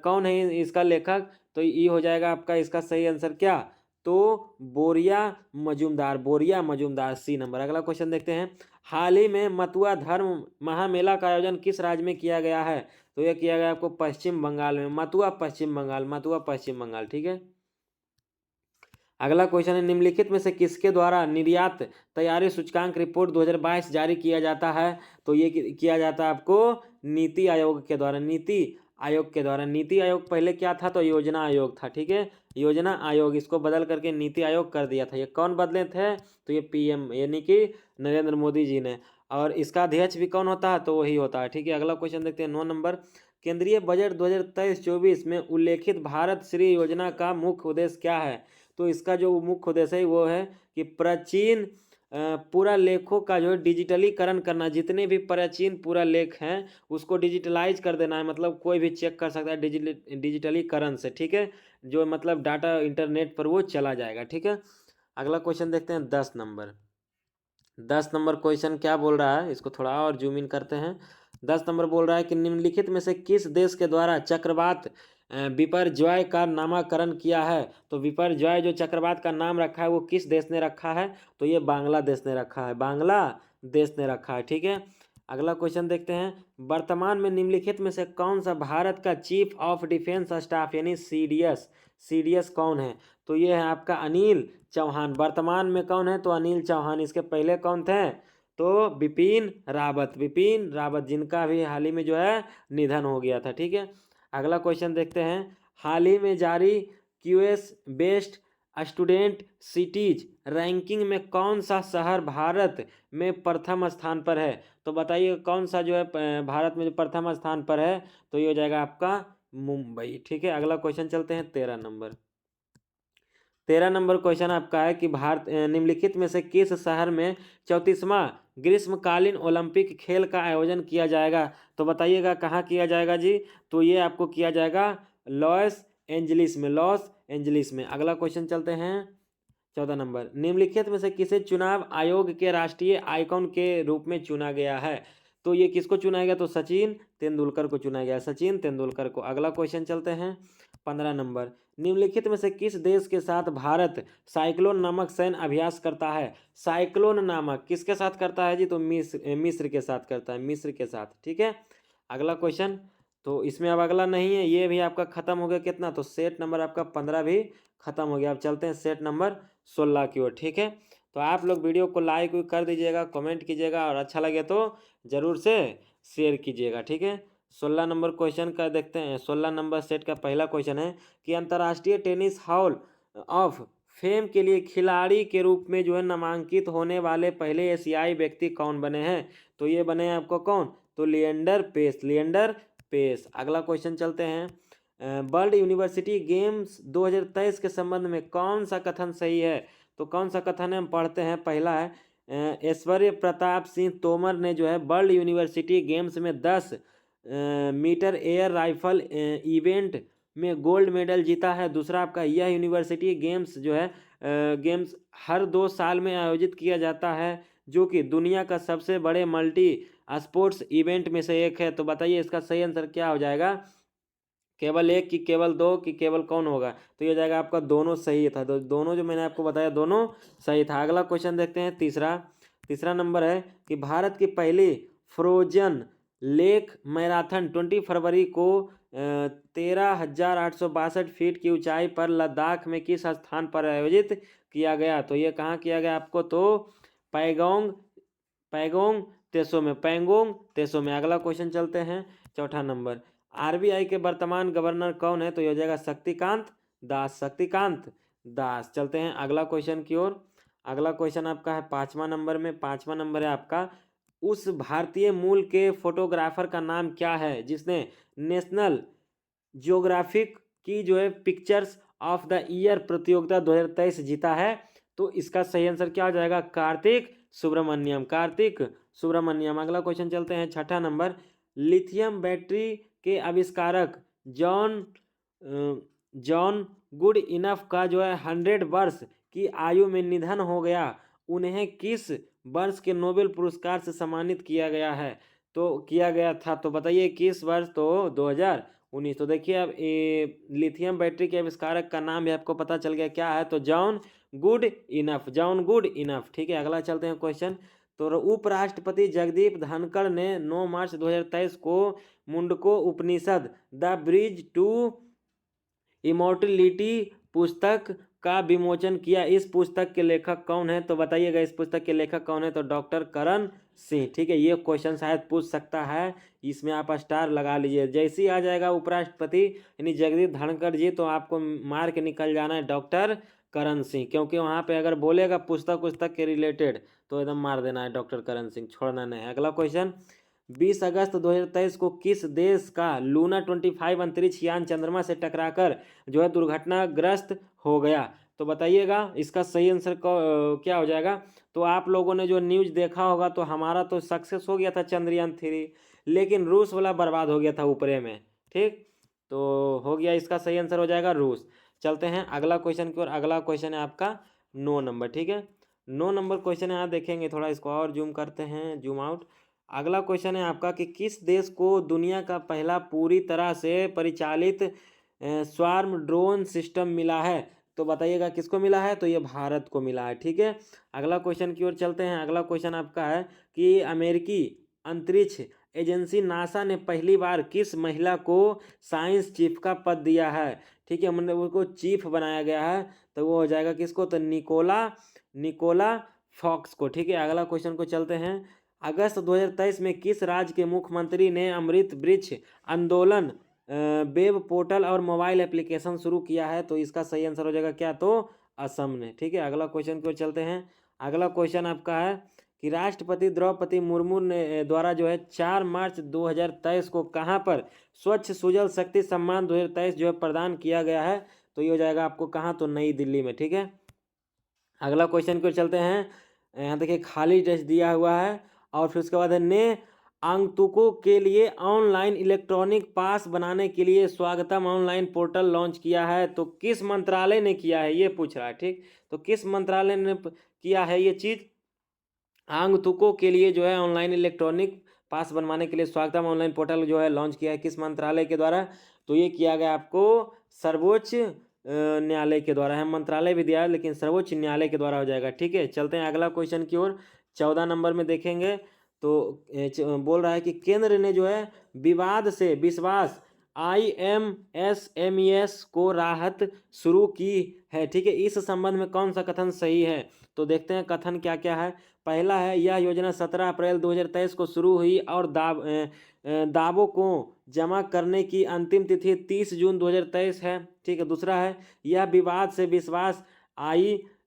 कौन है इसका लेखक? तो ये हो जाएगा आपका इसका सही आंसर क्या? तो बोरिया मजूमदार, बोरिया मजूमदार, सी नंबर। अगला क्वेश्चन देखते हैं। हाल ही में मथुरा धर्म महामेला का आयोजन किस राज्य में किया गया है? तो यह किया गया आपको पश्चिम बंगाल में। मथुरा पश्चिम बंगाल, मथुरा पश्चिम बंगाल। ठीक है, अगला क्वेश्चन है, निम्नलिखित में से किसके द्वारा निर्यात तैयारी सूचकांक रिपोर्ट 2022 जारी किया जाता है? तो ये किया जाता है आपको नीति आयोग के द्वारा। नीति आयोग के द्वारा। नीति आयोग पहले क्या था? तो योजना आयोग था। ठीक है, योजना आयोग, इसको बदल करके नीति आयोग कर दिया था। ये कौन बदले थे? तो ये पीएम यानी कि नरेंद्र मोदी जी ने। और इसका अध्यक्ष भी कौन होता है? तो वही होता है। ठीक है, अगला क्वेश्चन देखते हैं 9 नंबर। केंद्रीय बजट 2023-24 में उल्लेखित भारत श्री योजना का मुख्य उद्देश्य क्या है? तो इसका जो मुख्य उद्देश्य है वो है कि प्राचीन पुरालेखों का जो है डिजिटलीकरण करना। जितने भी प्राचीन पुरालेख हैं उसको डिजिटलाइज कर देना है, मतलब कोई भी चेक कर सकता है डिजिटलीकरण से। ठीक है, जो मतलब डाटा इंटरनेट पर वो चला जाएगा। ठीक है, अगला क्वेश्चन देखते हैं 10 नंबर। 10 नंबर क्वेश्चन क्या बोल रहा है, इसको थोड़ा और जूम इन करते हैं। 10 नंबर बोल रहा है कि निम्नलिखित में से किस देश के द्वारा चक्रवात विपर्जॉय का नामकरण किया है? तो विपर्जॉय जो चक्रवात का नाम रखा है वो किस देश ने रखा है? तो ये बांग्लादेश ने रखा है, बांग्लादेश ने रखा है। ठीक है, अगला क्वेश्चन देखते हैं। वर्तमान में निम्नलिखित में से कौन सा भारत का चीफ ऑफ डिफेंस स्टाफ यानी सीडीएस, सीडीएस कौन है? तो ये है आपका अनिल चौहान। वर्तमान में कौन है? तो अनिल चौहान। इसके पहले कौन थे? तो बिपिन रावत, बिपिन रावत, जिनका भी हाल ही में जो है निधन हो गया था। ठीक है, अगला क्वेश्चन देखते हैं। हाल ही में जारी QS based student cities ranking में कौन सा शहर भारत में प्रथम स्थान पर है? तो बताइए कौन सा जो है भारत में जो प्रथम स्थान पर है? तो ये हो जाएगा आपका मुंबई। ठीक है, अगला क्वेश्चन चलते हैं 13 नंबर। 13 नंबर क्वेश्चन आपका है कि भारत निम्नलिखित में से किस शहर में 34वां ग्रीष्मकालीन ओलंपिक खेल का आयोजन किया जाएगा? तो बताइएगा कहाँ किया जाएगा जी? तो ये आपको किया जाएगा लॉस एंजलिस में, लॉस एंजलिस में। अगला क्वेश्चन चलते हैं 14 नंबर। निम्नलिखित में से किसे चुनाव आयोग के राष्ट्रीय आइकॉन के रूप में चुना गया है? तो ये किसको चुना गया? तो सचिन तेंदुलकर को चुना गया, सचिन तेंदुलकर को। अगला क्वेश्चन चलते हैं 15 नंबर। निम्नलिखित में से किस देश के साथ भारत साइक्लोन नामक सैन्य अभ्यास करता है? साइक्लोन नामक किसके साथ करता है जी? तो मिस्र के साथ करता है, मिस्र के साथ। ठीक है, अगला क्वेश्चन, तो इसमें अब अगला नहीं है, ये भी आपका खत्म हो गया। कितना? तो सेट नंबर आपका 15 भी खत्म हो गया। अब चलते हैं सेट नंबर 16 की ओर। ठीक है, तो आप लोग वीडियो को लाइक कर दीजिएगा, कमेंट कीजिएगा और अच्छा लगे तो ज़रूर से शेयर कीजिएगा। ठीक है, 16 नंबर क्वेश्चन का देखते हैं। 16 नंबर सेट का पहला क्वेश्चन है कि अंतर्राष्ट्रीय टेनिस हॉल ऑफ फेम के लिए खिलाड़ी के रूप में जो है नामांकित होने वाले पहले एशियाई व्यक्ति कौन बने हैं? तो ये बने हैं आपको कौन? तो लिएंडर पेस, लिएंडर पेस। अगला क्वेश्चन चलते हैं। वर्ल्ड यूनिवर्सिटी गेम्स 2023 के संबंध में कौन सा कथन सही है? तो कौन सा कथन है हम पढ़ते हैं। पहला है ऐश्वर्य प्रताप सिंह तोमर ने जो है वर्ल्ड यूनिवर्सिटी गेम्स में 10 मीटर एयर राइफल इवेंट में गोल्ड मेडल जीता है। दूसरा आपका यह यूनिवर्सिटी गेम्स जो है गेम्स हर 2 साल में आयोजित किया जाता है, जो कि दुनिया का सबसे बड़े मल्टी स्पोर्ट्स इवेंट में से एक है। तो बताइए इसका सही आंसर क्या हो जाएगा? केवल एक कि केवल दो कि केवल कौन होगा? तो ये जाएगा आपका दोनों सही था। तो दोनों जो मैंने आपको बताया दोनों सही था। अगला क्वेश्चन देखते हैं तीसरा। तीसरा नंबर है कि भारत की पहली फ्रोजन लेक मैराथन 20 फरवरी को 13,862 फीट की ऊंचाई पर लद्दाख में किस स्थान पर आयोजित किया गया? तो ये कहाँ किया गया आपको? तो पैगोंग पैगोंग पैंगोंग तेसो में। अगला क्वेश्चन चलते हैं, चौथा नंबर। आरबीआई के वर्तमान गवर्नर कौन है? तो ये हो जाएगा शक्तिकांत दास। शक्तिकांत दास। चलते हैं अगला क्वेश्चन की ओर। अगला क्वेश्चन आपका है 5वां नंबर में। 5वां नंबर है आपका, उस भारतीय मूल के फोटोग्राफर का नाम क्या है जिसने नेशनल जियोग्राफिक की जो है पिक्चर्स ऑफ द ईयर प्रतियोगिता 2023 जीता है? तो इसका सही आंसर क्या हो जाएगा? कार्तिक सुब्रमण्यम। कार्तिक सुब्रमण्यम। अगला क्वेश्चन चलते हैं, छठा नंबर। लिथियम बैटरी के आविष्कारक जॉन गुड इनफ का जो है 100 वर्ष की आयु में निधन हो गया। उन्हें किस वर्ष के नोबेल पुरस्कार से सम्मानित किया गया है? तो किया गया था, तो बताइए किस वर्ष? तो 2019। तो देखिए अब लिथियम बैटरी के आविष्कारक का नाम भी आपको पता चल गया, क्या है? तो John good enough. John good enough. ठीक है, अगला चलते हैं क्वेश्चन। तो उपराष्ट्रपति जगदीप धनखड़ ने 9 मार्च 2023 को मुंडको उपनिषद द ब्रिज टू इमोर्टलिटी पुस्तक का विमोचन किया। इस पुस्तक के लेखक कौन है? तो बताइएगा इस पुस्तक के लेखक कौन है? तो डॉक्टर करण सिंह। ठीक है, ये क्वेश्चन शायद पूछ सकता है, इसमें आप स्टार लगा लीजिए। जैसे ही आ जाएगा उपराष्ट्रपति यानी जगदीप धनखड़ जी, तो आपको मार के निकल जाना है डॉक्टर करण सिंह, क्योंकि वहाँ पे अगर बोलेगा पुस्तक के रिलेटेड तो एकदम मार देना है डॉक्टर करण सिंह, छोड़ना नहीं। अगला क्वेश्चन, 20 अगस्त 2023 को किस देश का लूना 25 अंतरिक्ष यान चंद्रमा से टकराकर जो है दुर्घटनाग्रस्त हो गया? तो बताइएगा इसका सही आंसर क्या हो जाएगा? तो आप लोगों ने जो न्यूज़ देखा होगा, तो हमारा तो सक्सेस हो गया था चंद्रयान 3, लेकिन रूस वाला बर्बाद हो गया था ऊपरे में। ठीक, तो हो गया, इसका सही आंसर हो जाएगा रूस। चलते हैं अगला क्वेश्चन की ओर। अगला क्वेश्चन है आपका 9 नंबर। ठीक है, 9 नंबर क्वेश्चन यहाँ देखेंगे, थोड़ा इसको और जूम करते हैं, जूम आउट। अगला क्वेश्चन है आपका कि किस देश को दुनिया का पहला पूरी तरह से परिचालित स्वार्म ड्रोन सिस्टम मिला है? तो बताइएगा किसको मिला है? तो ये भारत को मिला है। ठीक है, अगला क्वेश्चन की ओर चलते हैं। अगला क्वेश्चन आपका है कि अमेरिकी अंतरिक्ष एजेंसी नासा ने पहली बार किस महिला को साइंस चीफ का पद दिया है? ठीक है, मतलब उसको चीफ बनाया गया है, तो वो हो जाएगा किसको? तो निकोला फॉक्स को। ठीक है, अगला क्वेश्चन को चलते हैं। अगस्त 2023 में किस राज्य के मुख्यमंत्री ने अमृत वृक्ष आंदोलन वेब पोर्टल और मोबाइल एप्लीकेशन शुरू किया है? तो इसका सही आंसर हो जाएगा क्या? तो असम ने। ठीक है, अगला क्वेश्चन की ओर चलते हैं। अगला क्वेश्चन आपका है कि राष्ट्रपति द्रौपदी मुर्मू ने द्वारा जो है 4 मार्च 2023 को कहाँ पर स्वच्छ सुजल शक्ति सम्मान 2023 जो है प्रदान किया गया है? तो ये हो जाएगा आपको कहाँ? तो नई दिल्ली में। ठीक है, अगला क्वेश्चन की ओर चलते हैं। यहाँ देखिए खाली टेस्ट दिया हुआ है, और फिर उसके बाद है ने आगंतुकों के लिए ऑनलाइन इलेक्ट्रॉनिक पास बनाने के लिए स्वागतम ऑनलाइन पोर्टल लॉन्च किया है। तो किस मंत्रालय ने किया है, ये पूछ रहा है। ठीक, तो किस मंत्रालय ने किया है ये चीज़? आगंतुकों के लिए जो है ऑनलाइन इलेक्ट्रॉनिक पास बनवाने के लिए स्वागतम ऑनलाइन पोर्टल जो है लॉन्च किया है, किस मंत्रालय के द्वारा? तो ये किया गया आपको सर्वोच्च न्यायालय के द्वारा है। मंत्रालय भी दिया है, लेकिन सर्वोच्च न्यायालय के द्वारा हो जाएगा। ठीक है, चलते हैं अगला क्वेश्चन की ओर। 14 नंबर में देखेंगे, तो बोल रहा है कि केंद्र ने जो है विवाद से विश्वास IMSMES को राहत शुरू की है। ठीक है, इस संबंध में कौन सा कथन सही है? तो देखते हैं कथन क्या क्या है। पहला है, यह योजना 17 अप्रैल 2023 को शुरू हुई और दावों को जमा करने की अंतिम तिथि 30 जून 2023 है। ठीक है, दूसरा है, यह विवाद से विश्वास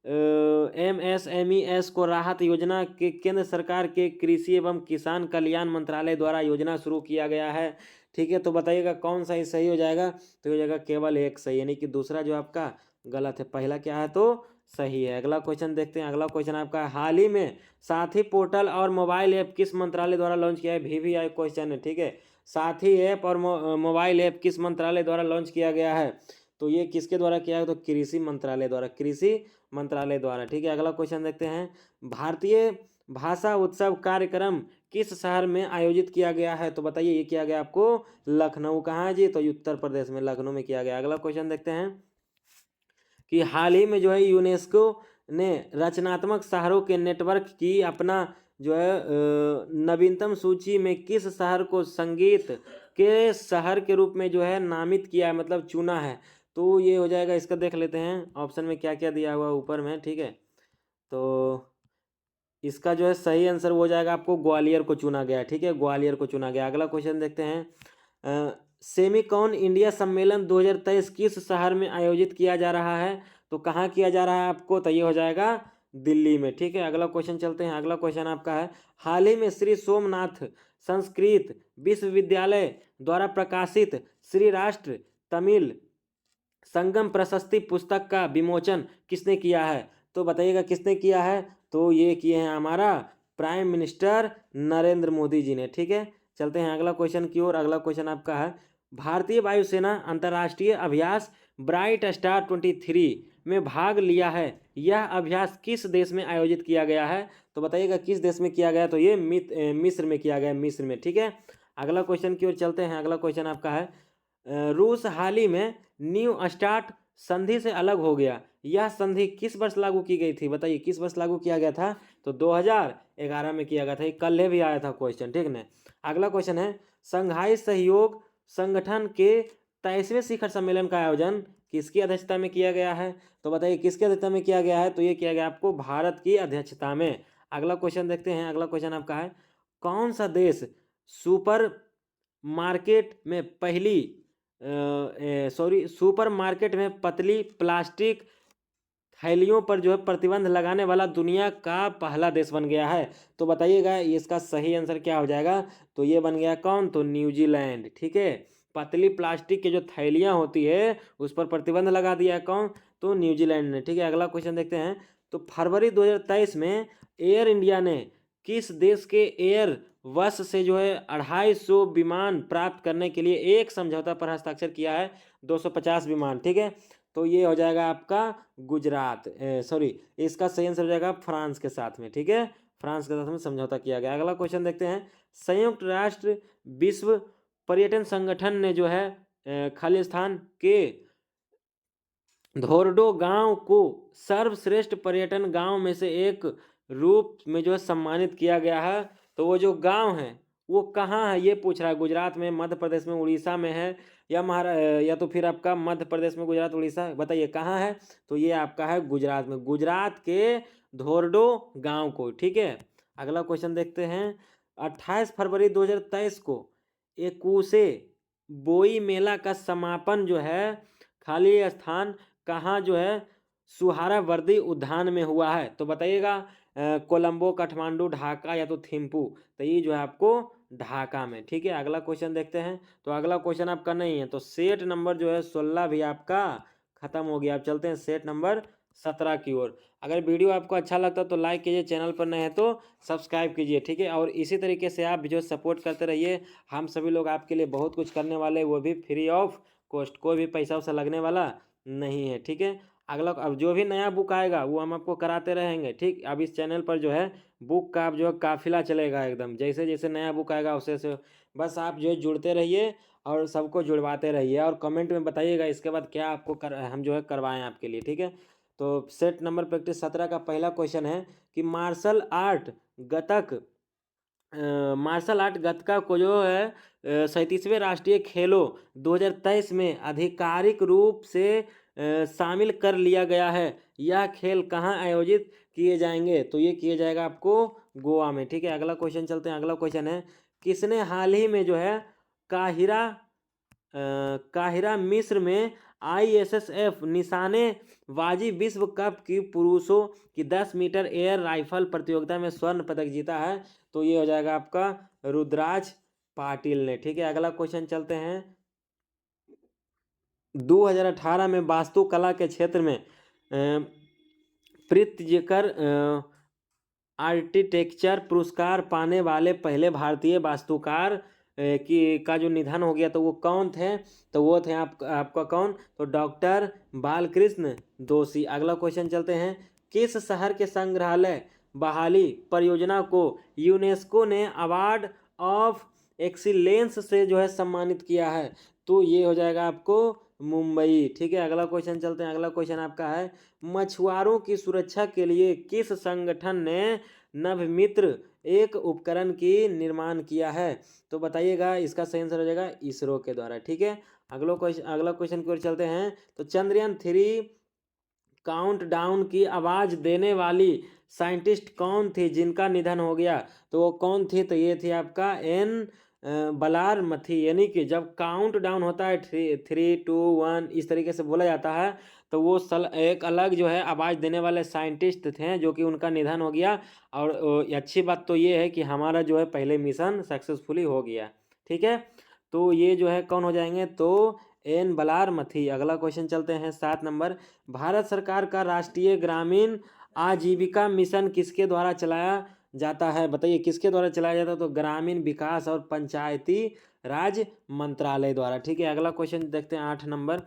MSMES को राहत योजना के केंद्र सरकार के कृषि एवं किसान कल्याण मंत्रालय द्वारा योजना शुरू किया गया है। ठीक है, तो बताइएगा कौन सा ही सही हो जाएगा? तो हो जाएगा केवल एक सही, यानी कि दूसरा जो आपका गलत है, पहला क्या है? तो सही है। अगला क्वेश्चन देखते हैं। अगला क्वेश्चन आपका हाल ही में साथी पोर्टल और मोबाइल ऐप किस मंत्रालय द्वारा लॉन्च किया है? VVI क्वेश्चन है। ठीक है, साथी ऐप और मोबाइल ऐप किस मंत्रालय द्वारा लॉन्च किया गया है? तो ये किसके द्वारा किया है? तो कृषि मंत्रालय द्वारा, कृषि मंत्रालय द्वारा। ठीक है, अगला क्वेश्चन देखते हैं। भारतीय भाषा उत्सव कार्यक्रम किस शहर में आयोजित किया गया है? तो बताइए, ये किया गया आपको लखनऊ। कहाँ है जी? तो उत्तर प्रदेश में, लखनऊ में किया गया। अगला क्वेश्चन देखते हैं कि हाल ही में जो है यूनेस्को ने रचनात्मक शहरों के नेटवर्क की अपना जो है नवीनतम सूची में किस शहर को संगीत के शहर के रूप में जो है नामित किया है, मतलब चुना है? तो ये हो जाएगा, इसका देख लेते हैं ऑप्शन में क्या क्या दिया हुआ ऊपर में, ठीक है। तो इसका जो है सही आंसर वो हो जाएगा, आपको ग्वालियर को चुना गया, ठीक है, ग्वालियर को चुना गया। अगला क्वेश्चन देखते हैं, सेमिकॉन इंडिया सम्मेलन 2023 किस शहर में आयोजित किया जा रहा है? तो कहाँ किया जा रहा है आपको? तो ये हो जाएगा दिल्ली में, ठीक है। अगला क्वेश्चन चलते हैं। अगला क्वेश्चन आपका है, हाल ही में श्री सोमनाथ संस्कृत विश्वविद्यालय द्वारा प्रकाशित श्री राष्ट्र तमिल संगम प्रशस्ति पुस्तक का विमोचन किसने किया है? तो बताइएगा किसने किया है? तो ये किए हैं हमारा प्राइम मिनिस्टर नरेंद्र मोदी जी ने, ठीक है। चलते हैं अगला क्वेश्चन की ओर। अगला क्वेश्चन आपका है, भारतीय वायुसेना अंतर्राष्ट्रीय अभ्यास ब्राइट स्टार 23 में भाग लिया है। यह अभ्यास किस देश में आयोजित किया गया है? तो बताइएगा किस देश में किया गया? तो ये मिस्र में किया गया, मिस्र में, ठीक है। अगला क्वेश्चन की ओर चलते हैं। अगला क्वेश्चन आपका है, रूस हाल ही में न्यू स्टार्ट संधि से अलग हो गया। यह संधि किस वर्ष लागू की गई थी? बताइए किस वर्ष लागू किया गया था? तो 2011 में किया गया था। ये कल भी आया था क्वेश्चन, ठीक ना। अगला क्वेश्चन है, संघाई सहयोग संगठन के 23वें शिखर सम्मेलन का आयोजन किसकी अध्यक्षता में किया गया है? तो बताइए किसकी अध्यक्षता में किया गया है? तो ये किया गया आपको भारत की अध्यक्षता में। अगला क्वेश्चन देखते हैं। अगला क्वेश्चन आपका है, कौन सा देश सुपर मार्केट में पहली सुपर मार्केट में पतली प्लास्टिक थैलियों पर जो है प्रतिबंध लगाने वाला दुनिया का पहला देश बन गया है? तो बताइएगा इसका सही आंसर क्या हो जाएगा? तो ये बन गया कौन? तो न्यूजीलैंड, ठीक है। पतली प्लास्टिक की जो थैलियां होती है उस पर प्रतिबंध लगा दिया है कौन? तो न्यूजीलैंड ने, ठीक है। अगला क्वेश्चन देखते हैं। तो फरवरी 2023 में एयर इंडिया ने किस देश के एयर बस से जो है 250 विमान प्राप्त करने के लिए एक समझौता पर हस्ताक्षर किया है? 250 विमान, ठीक है। तो ये हो जाएगा आपका गुजरात, सॉरी, इसका सही आंसर हो जाएगा फ्रांस के साथ में, ठीक है। फ्रांस के साथ में समझौता किया गया। अगला क्वेश्चन देखते हैं। संयुक्त राष्ट्र विश्व पर्यटन संगठन ने जो है खालिस्तान के धोर्डो गांव को सर्वश्रेष्ठ पर्यटन गांव में से एक रूप में जो है सम्मानित किया गया है। तो वो जो गांव है वो कहाँ है ये पूछ रहा है। गुजरात में, मध्य प्रदेश में, उड़ीसा में है, या तो फिर आपका मध्य प्रदेश में, गुजरात, उड़ीसा, बताइए कहाँ है? तो ये आपका है गुजरात में, गुजरात के धोर्डो गांव को, ठीक है। अगला क्वेश्चन देखते हैं। 28 फरवरी 2023 को एकुशे बोई मेला का समापन जो है खाली स्थान कहाँ जो है सुहारावर्दी उद्यान में हुआ है? तो बताइएगा कोलंबो, काठमांडू, ढाका या तो थिम्पू। तो ये जो है आपको ढाका में, ठीक है। अगला क्वेश्चन देखते हैं। तो अगला क्वेश्चन आपका नहीं है, तो सेट नंबर जो है 16 भी आपका खत्म हो गया। अब चलते हैं सेट नंबर 17 की ओर। अगर वीडियो आपको अच्छा लगता तो लाइक कीजिए, चैनल पर नए हैं तो सब्सक्राइब कीजिए, ठीक है। और इसी तरीके से आप जो सपोर्ट करते रहिए। हम सभी लोग आपके लिए बहुत कुछ करने वाले, वो भी फ्री ऑफ कॉस्ट, कोई भी पैसा वैसा लगने वाला नहीं है, ठीक है। अगला अब जो भी नया बुक आएगा वो हम आपको कराते रहेंगे, ठीक। अब इस चैनल पर जो है बुक का आप जो है काफिला चलेगा एकदम, जैसे जैसे नया बुक आएगा वैसे वैसे बस आप जो है जुड़ते रहिए और सबको जुड़वाते रहिए और कमेंट में बताइएगा इसके बाद क्या आपको हम जो है करवाएं आपके लिए, ठीक है। तो सेट नंबर प्रैक्टिस 17 का पहला क्वेश्चन है कि मार्शल आर्ट गतका को जो है 37वें राष्ट्रीय खेलों 2023 में आधिकारिक रूप से शामिल कर लिया गया है। यह खेल कहाँ आयोजित किए जाएंगे? तो ये किए जाएगा आपको गोवा में, ठीक है। अगला क्वेश्चन चलते हैं। अगला क्वेश्चन है, किसने हाल ही में जो है काहिरा काहिरा मिस्र में ISSF निशानेबाजी विश्व कप की पुरुषों की 10 मीटर एयर राइफल प्रतियोगिता में स्वर्ण पदक जीता है? तो ये हो जाएगा आपका रुद्राज पाटिल ने, ठीक है। अगला क्वेश्चन चलते हैं। 2018 में वास्तुकला के क्षेत्र में प्रीतिकर आर्किटेक्चर पुरस्कार पाने वाले पहले भारतीय वास्तुकार का जो निधन हो गया तो वो कौन थे? तो वो थे आपका कौन? तो डॉक्टर बालकृष्ण दोषी। अगला क्वेश्चन चलते हैं। किस शहर के संग्रहालय बहाली परियोजना को यूनेस्को ने अवार्ड ऑफ एक्सीलेंस से जो है सम्मानित किया है? तो ये हो जाएगा आपको मुंबई, ठीक है। अगला क्वेश्चन चलते हैं। अगला क्वेश्चन आपका है, मछुआरों की सुरक्षा के लिए किस संगठन ने नवमित्र एक उपकरण की निर्माण किया है? तो बताइएगा इसका सही आंसर हो जाएगा इसरो के द्वारा। ठीक है, अगला क्वेश्चन की ओर चलते हैं। तो चंद्रयान-3 काउंटडाउन की आवाज देने वाली साइंटिस्ट कौन थी जिनका निधन हो गया? तो वो कौन थी? तो ये थी आपका एन बलारमथी। यानी कि जब काउंट डाउन होता है 3, 2, 1 इस तरीके से बोला जाता है, तो वो एक अलग जो है आवाज़ देने वाले साइंटिस्ट थे, जो कि उनका निधन हो गया। और अच्छी बात तो ये है कि हमारा जो है पहले मिशन सक्सेसफुली हो गया। ठीक है, तो ये जो है कौन हो जाएंगे? तो एन बलारमथी। अगला क्वेश्चन चलते हैं 7 नंबर। भारत सरकार का राष्ट्रीय ग्रामीण आजीविका मिशन किसके द्वारा चलाया जाता है? बताइए किसके द्वारा चलाया जाता है? तो ग्रामीण विकास और पंचायती राज मंत्रालय द्वारा। ठीक है, अगला क्वेश्चन देखते हैं 8 नंबर।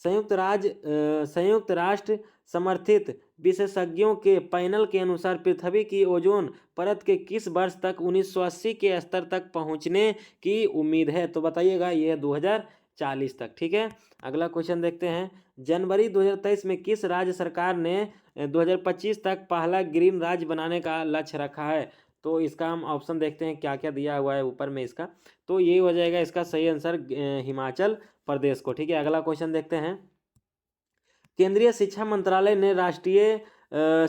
संयुक्त राष्ट्र समर्थित विशेषज्ञों के पैनल के अनुसार पृथ्वी की ओजोन परत के किस वर्ष तक 1980 के स्तर तक पहुंचने की उम्मीद है? तो बताइएगा ये 2040 तक। ठीक है, अगला क्वेश्चन देखते हैं। जनवरी 2023 में किस राज्य सरकार ने 2025 तक पहला ग्रीन राज्य बनाने का लक्ष्य रखा है? तो इसका हम ऑप्शन देखते हैं क्या क्या दिया हुआ है ऊपर में इसका। तो ये हो जाएगा इसका सही आंसर हिमाचल प्रदेश को। ठीक है, अगला क्वेश्चन देखते हैं। केंद्रीय शिक्षा मंत्रालय ने राष्ट्रीय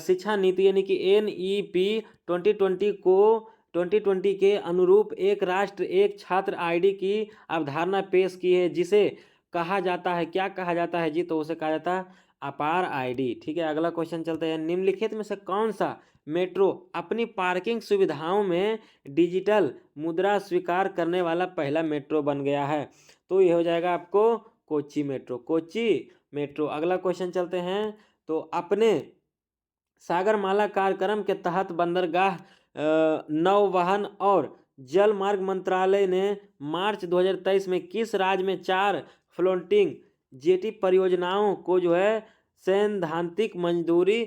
शिक्षा नीति यानी कि NEP 2020 के अनुरूप एक राष्ट्र एक छात्र ID की अवधारणा पेश की है, जिसे कहा जाता है, क्या कहा जाता है जी? तो उसे कहा जाता है अपार ID। ठीक है, अगला क्वेश्चन चलते हैं। निम्नलिखित में से कौन सा मेट्रो अपनी पार्किंग सुविधाओं में डिजिटल मुद्रा स्वीकार करने वाला पहला मेट्रो बन गया है? तो ये हो जाएगा आपको कोच्चि मेट्रो। कोच्चि मेट्रो। अगला क्वेश्चन चलते हैं। तो अपने सागरमाला कार्यक्रम के तहत बंदरगाह नौवहन और जल मार्ग मंत्रालय ने मार्च 2023 में किस राज्य में 4 फ्लोटिंग जेटी परियोजनाओं को जो है सैद्धांतिक मंजूरी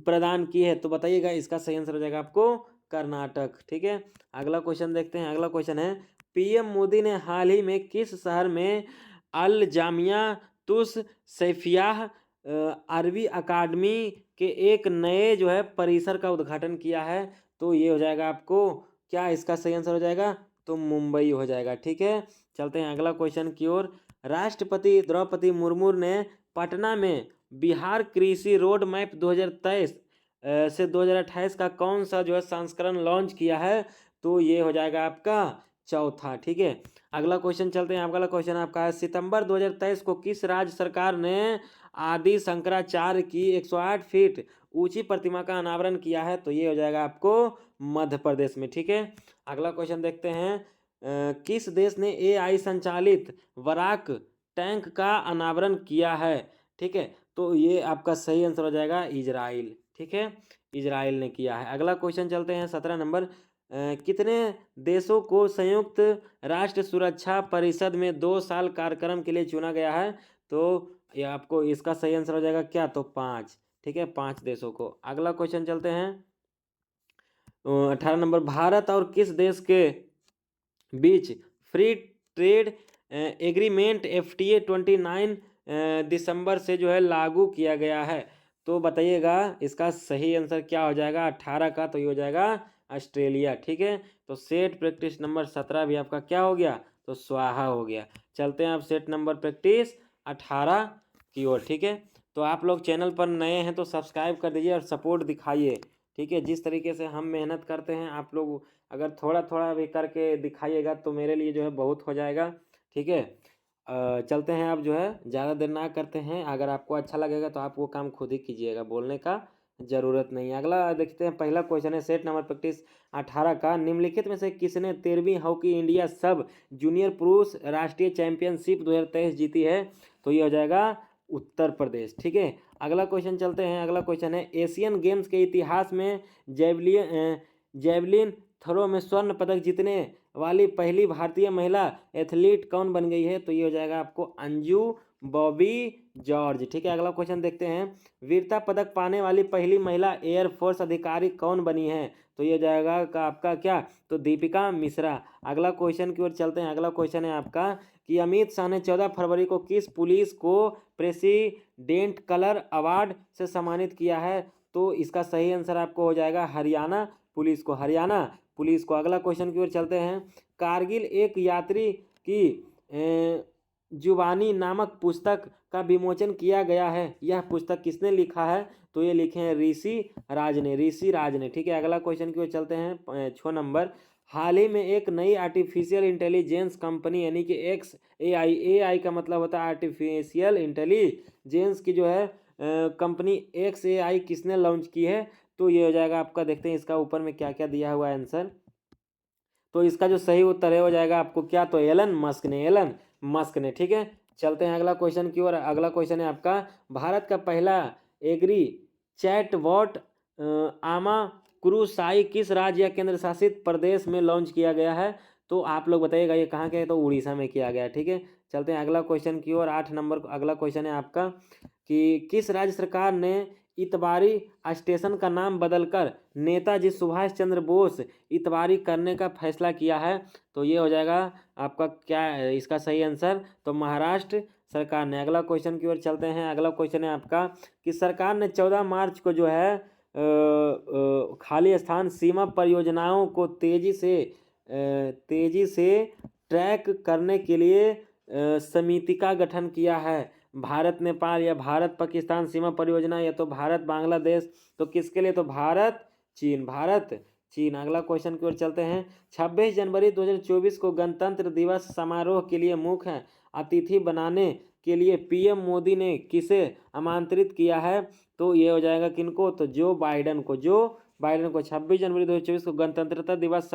प्रदान की है? तो बताइएगा इसका सही आंसर हो जाएगा आपको कर्नाटक। ठीक है, अगला क्वेश्चन देखते हैं। अगला क्वेश्चन है PM मोदी ने हाल ही में किस शहर में अल जामिया तुस सैफियाह अरबी अकादमी के एक नए जो है परिसर का उद्घाटन किया है? तो ये हो जाएगा आपको क्या? इसका सही आंसर हो जाएगा तो मुंबई हो जाएगा। ठीक है, चलते हैं अगला क्वेश्चन की ओर। राष्ट्रपति द्रौपदी मुर्मू ने पटना में बिहार कृषि रोड मैप 2023 से 2028 का कौन सा जो है संस्करण लॉन्च किया है? तो ये हो जाएगा आपका चौथा। ठीक है, अगला क्वेश्चन चलते हैं। अगला क्वेश्चन आपका है सितंबर 2023 को किस राज्य सरकार ने आदि शंकराचार्य की 108 फीट ऊंची प्रतिमा का अनावरण किया है? तो ये हो जाएगा आपको मध्य प्रदेश में। ठीक है, अगला क्वेश्चन देखते हैं। किस देश ने AI संचालित वराक टैंक का अनावरण किया है? ठीक है, तो ये आपका सही आंसर हो जाएगा इजराइल। ठीक है, इजराइल ने किया है। अगला क्वेश्चन चलते हैं 17 नंबर। कितने देशों को संयुक्त राष्ट्र सुरक्षा परिषद में 2 साल कार्यक्रम के लिए चुना गया है? तो ये आपको इसका सही आंसर हो जाएगा क्या? तो 5। ठीक है, 5 देशों को। अगला क्वेश्चन चलते हैं। 18 नंबर। भारत और किस देश के बीच फ्री ट्रेड एग्रीमेंट FTA 29 दिसंबर से जो है लागू किया गया है? तो बताइएगा इसका सही आंसर क्या हो जाएगा 18 का? तो ये हो जाएगा ऑस्ट्रेलिया। ठीक है, तो सेट प्रैक्टिस नंबर 17 भी आपका क्या हो गया? तो स्वाहा हो गया। चलते हैं अब सेट नंबर प्रैक्टिस 18 की ओर। ठीक है, तो आप लोग चैनल पर नए हैं तो सब्सक्राइब कर दीजिए और सपोर्ट दिखाइए। ठीक है, जिस तरीके से हम मेहनत करते हैं आप लोग अगर थोड़ा थोड़ा भी करके दिखाइएगा तो मेरे लिए जो है बहुत हो जाएगा। ठीक है, चलते हैं अब जो है ज़्यादा देर ना करते हैं। अगर आपको अच्छा लगेगा तो आप वो काम खुद ही कीजिएगा, बोलने का ज़रूरत नहीं है। अगला देखते हैं। पहला क्वेश्चन है सेट नंबर प्रैक्टिस 18 का। निम्नलिखित में से किसने 13वीं हॉकी इंडिया सब जूनियर पुरुष राष्ट्रीय चैंपियनशिप 2023 जीती है? तो ये हो जाएगा उत्तर प्रदेश। ठीक है, अगला क्वेश्चन चलते हैं। अगला क्वेश्चन है एशियन गेम्स के इतिहास में जेवलिन थ्रो में स्वर्ण पदक जीतने वाली पहली भारतीय महिला एथलीट कौन बन गई है? तो ये हो जाएगा आपको अंजू बॉबी जॉर्ज। ठीक है, अगला क्वेश्चन देखते हैं। वीरता पदक पाने वाली पहली महिला एयरफोर्स अधिकारी कौन बनी है? तो ये जाएगा का आपका क्या? तो दीपिका मिश्रा। अगला क्वेश्चन की ओर चलते हैं। अगला क्वेश्चन है आपका कि अमित शाह ने 14 फरवरी को किस पुलिस को प्रेसिडेंट कलर अवार्ड से सम्मानित किया है? तो इसका सही आंसर आपको हो जाएगा हरियाणा पुलिस को हरियाणा पुलिस को। अगला क्वेश्चन की ओर चलते हैं। कारगिल एक यात्री की जुबानी नामक पुस्तक का विमोचन किया गया है। यह पुस्तक किसने लिखा है? तो ये लिखे हैं ऋषि राज ने। ठीक है, अगला क्वेश्चन की ओर चलते हैं। 6 नंबर। हाल ही में एक नई आर्टिफिशियल इंटेलिजेंस कंपनी यानी कि XAI का मतलब होता है आर्टिफिशियल इंटेलिजेंस की जो है कंपनी XAI किसने लॉन्च की है? तो ये हो जाएगा आपका, देखते हैं इसका ऊपर में क्या क्या दिया हुआ है आंसर। तो इसका जो सही उत्तर है हो जाएगा आपको क्या? तो एलन मस्क ने। ठीक है, चलते हैं अगला क्वेश्चन की ओर। अगला क्वेश्चन है आपका, भारत का पहला एग्री चैटबॉट आमा क्रूसाई किस राज्य या केंद्र शासित प्रदेश में लॉन्च किया गया है? तो आप लोग बताइएगा ये कहाँ के है? तो उड़ीसा में किया गया है। ठीक है, चलते हैं अगला क्वेश्चन की ओर। 8 नंबर अगला क्वेश्चन है आपका कि किस राज्य सरकार ने इतवारी स्टेशन का नाम बदलकर नेताजी सुभाष चंद्र बोस इतवारी करने का फैसला किया है? तो ये हो जाएगा आपका क्या है इसका सही आंसर? तो महाराष्ट्र सरकार ने। अगला क्वेश्चन की ओर चलते हैं। अगला क्वेश्चन है आपका कि सरकार ने 14 मार्च को जो है खाली स्थान सीमा परियोजनाओं को तेजी से ट्रैक करने के लिए समिति का गठन किया है। भारत नेपाल या भारत पाकिस्तान सीमा परियोजना या तो भारत बांग्लादेश, तो किसके लिए? तो भारत चीन। अगला क्वेश्चन की ओर चलते हैं। 26 जनवरी 2024 को गणतंत्र दिवस समारोह के लिए मुख्य अतिथि बनाने के लिए पीएम मोदी ने किसे आमंत्रित किया है? तो ये हो जाएगा किनको? तो जो बाइडन को 26 जनवरी 2024 को गणतंत्रता दिवस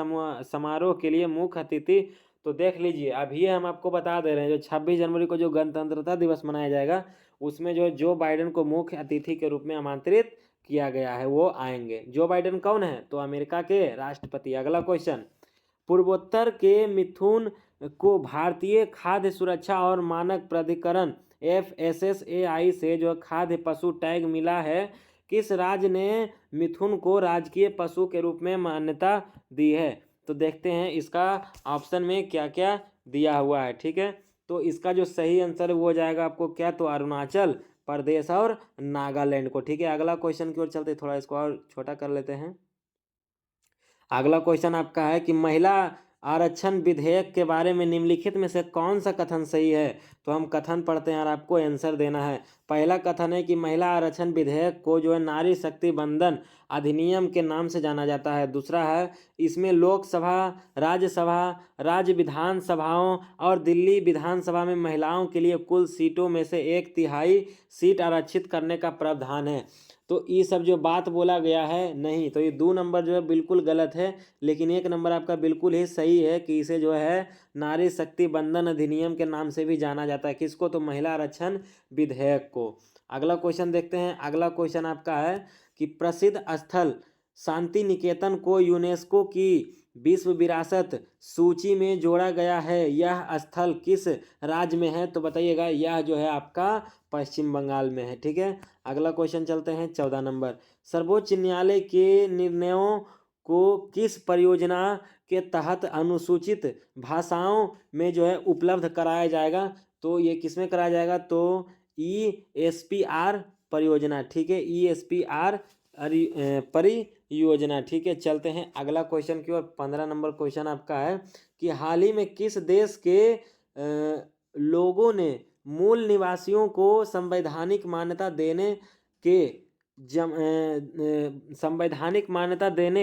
समारोह के लिए मुख्य अतिथि। तो देख लीजिए, अभी हम आपको बता दे रहे हैं जो 26 जनवरी को जो गणतंत्रता दिवस मनाया जाएगा उसमें जो बाइडन को मुख्य अतिथि के रूप में आमंत्रित किया गया है, वो आएंगे। जो बाइडन कौन है? तो अमेरिका के राष्ट्रपति। अगला क्वेश्चन, पूर्वोत्तर के मिथुन को भारतीय खाद्य सुरक्षा और मानक प्राधिकरण FSSAI से जो खाद्य पशु टैग मिला है। किस राज्य ने मिथुन को राजकीय पशु के रूप में मान्यता दी है? तो देखते हैं इसका ऑप्शन में क्या क्या दिया हुआ है। ठीक है, तो इसका जो सही आंसर वो हो जाएगा आपको क्या? तो अरुणाचल प्रदेश और नागालैंड को। ठीक है, अगला क्वेश्चन की ओर चलते, थोड़ा इसको और छोटा कर लेते हैं। अगला क्वेश्चन आपका है कि महिला आरक्षण विधेयक के बारे में निम्नलिखित में से कौन सा कथन सही है? तो हम कथन पढ़ते हैं और आपको आंसर देना है। पहला कथन है कि महिला आरक्षण विधेयक को जो है नारी शक्ति बंधन अधिनियम के नाम से जाना जाता है। दूसरा है इसमें लोकसभा, राज्यसभा, राज्य विधानसभाओं और दिल्ली विधानसभा में महिलाओं के लिए कुल सीटों में से 1/3 सीट आरक्षित करने का प्रावधान है। तो ये सब जो बात बोला गया है नहीं, तो ये 2 नंबर जो है बिल्कुल गलत है, लेकिन 1 नंबर आपका बिल्कुल ही सही है कि इसे जो है नारी शक्ति बंधन अधिनियम के नाम से भी जाना जाता है। किसको? तो महिला आरक्षण विधेयक को। अगला क्वेश्चन देखते हैं। अगला क्वेश्चन आपका है कि प्रसिद्ध स्थल शांति निकेतन को यूनेस्को की विश्व विरासत सूची में जोड़ा गया है। यह स्थल किस राज्य में है? तो बताइएगा, यह जो है आपका पश्चिम बंगाल में है। ठीक है, अगला क्वेश्चन चलते हैं। 14 नंबर, सर्वोच्च न्यायालय के निर्णयों को किस परियोजना के तहत अनुसूचित भाषाओं में जो है उपलब्ध कराया जाएगा? तो ये किसमें कराया जाएगा? तो ESPR परियोजना। ठीक है, ESPR परियोजना। ठीक है, चलते हैं अगला क्वेश्चन की ओर। 15 नंबर क्वेश्चन आपका है कि हाल ही में किस देश के लोगों ने मूल निवासियों को संवैधानिक मान्यता देने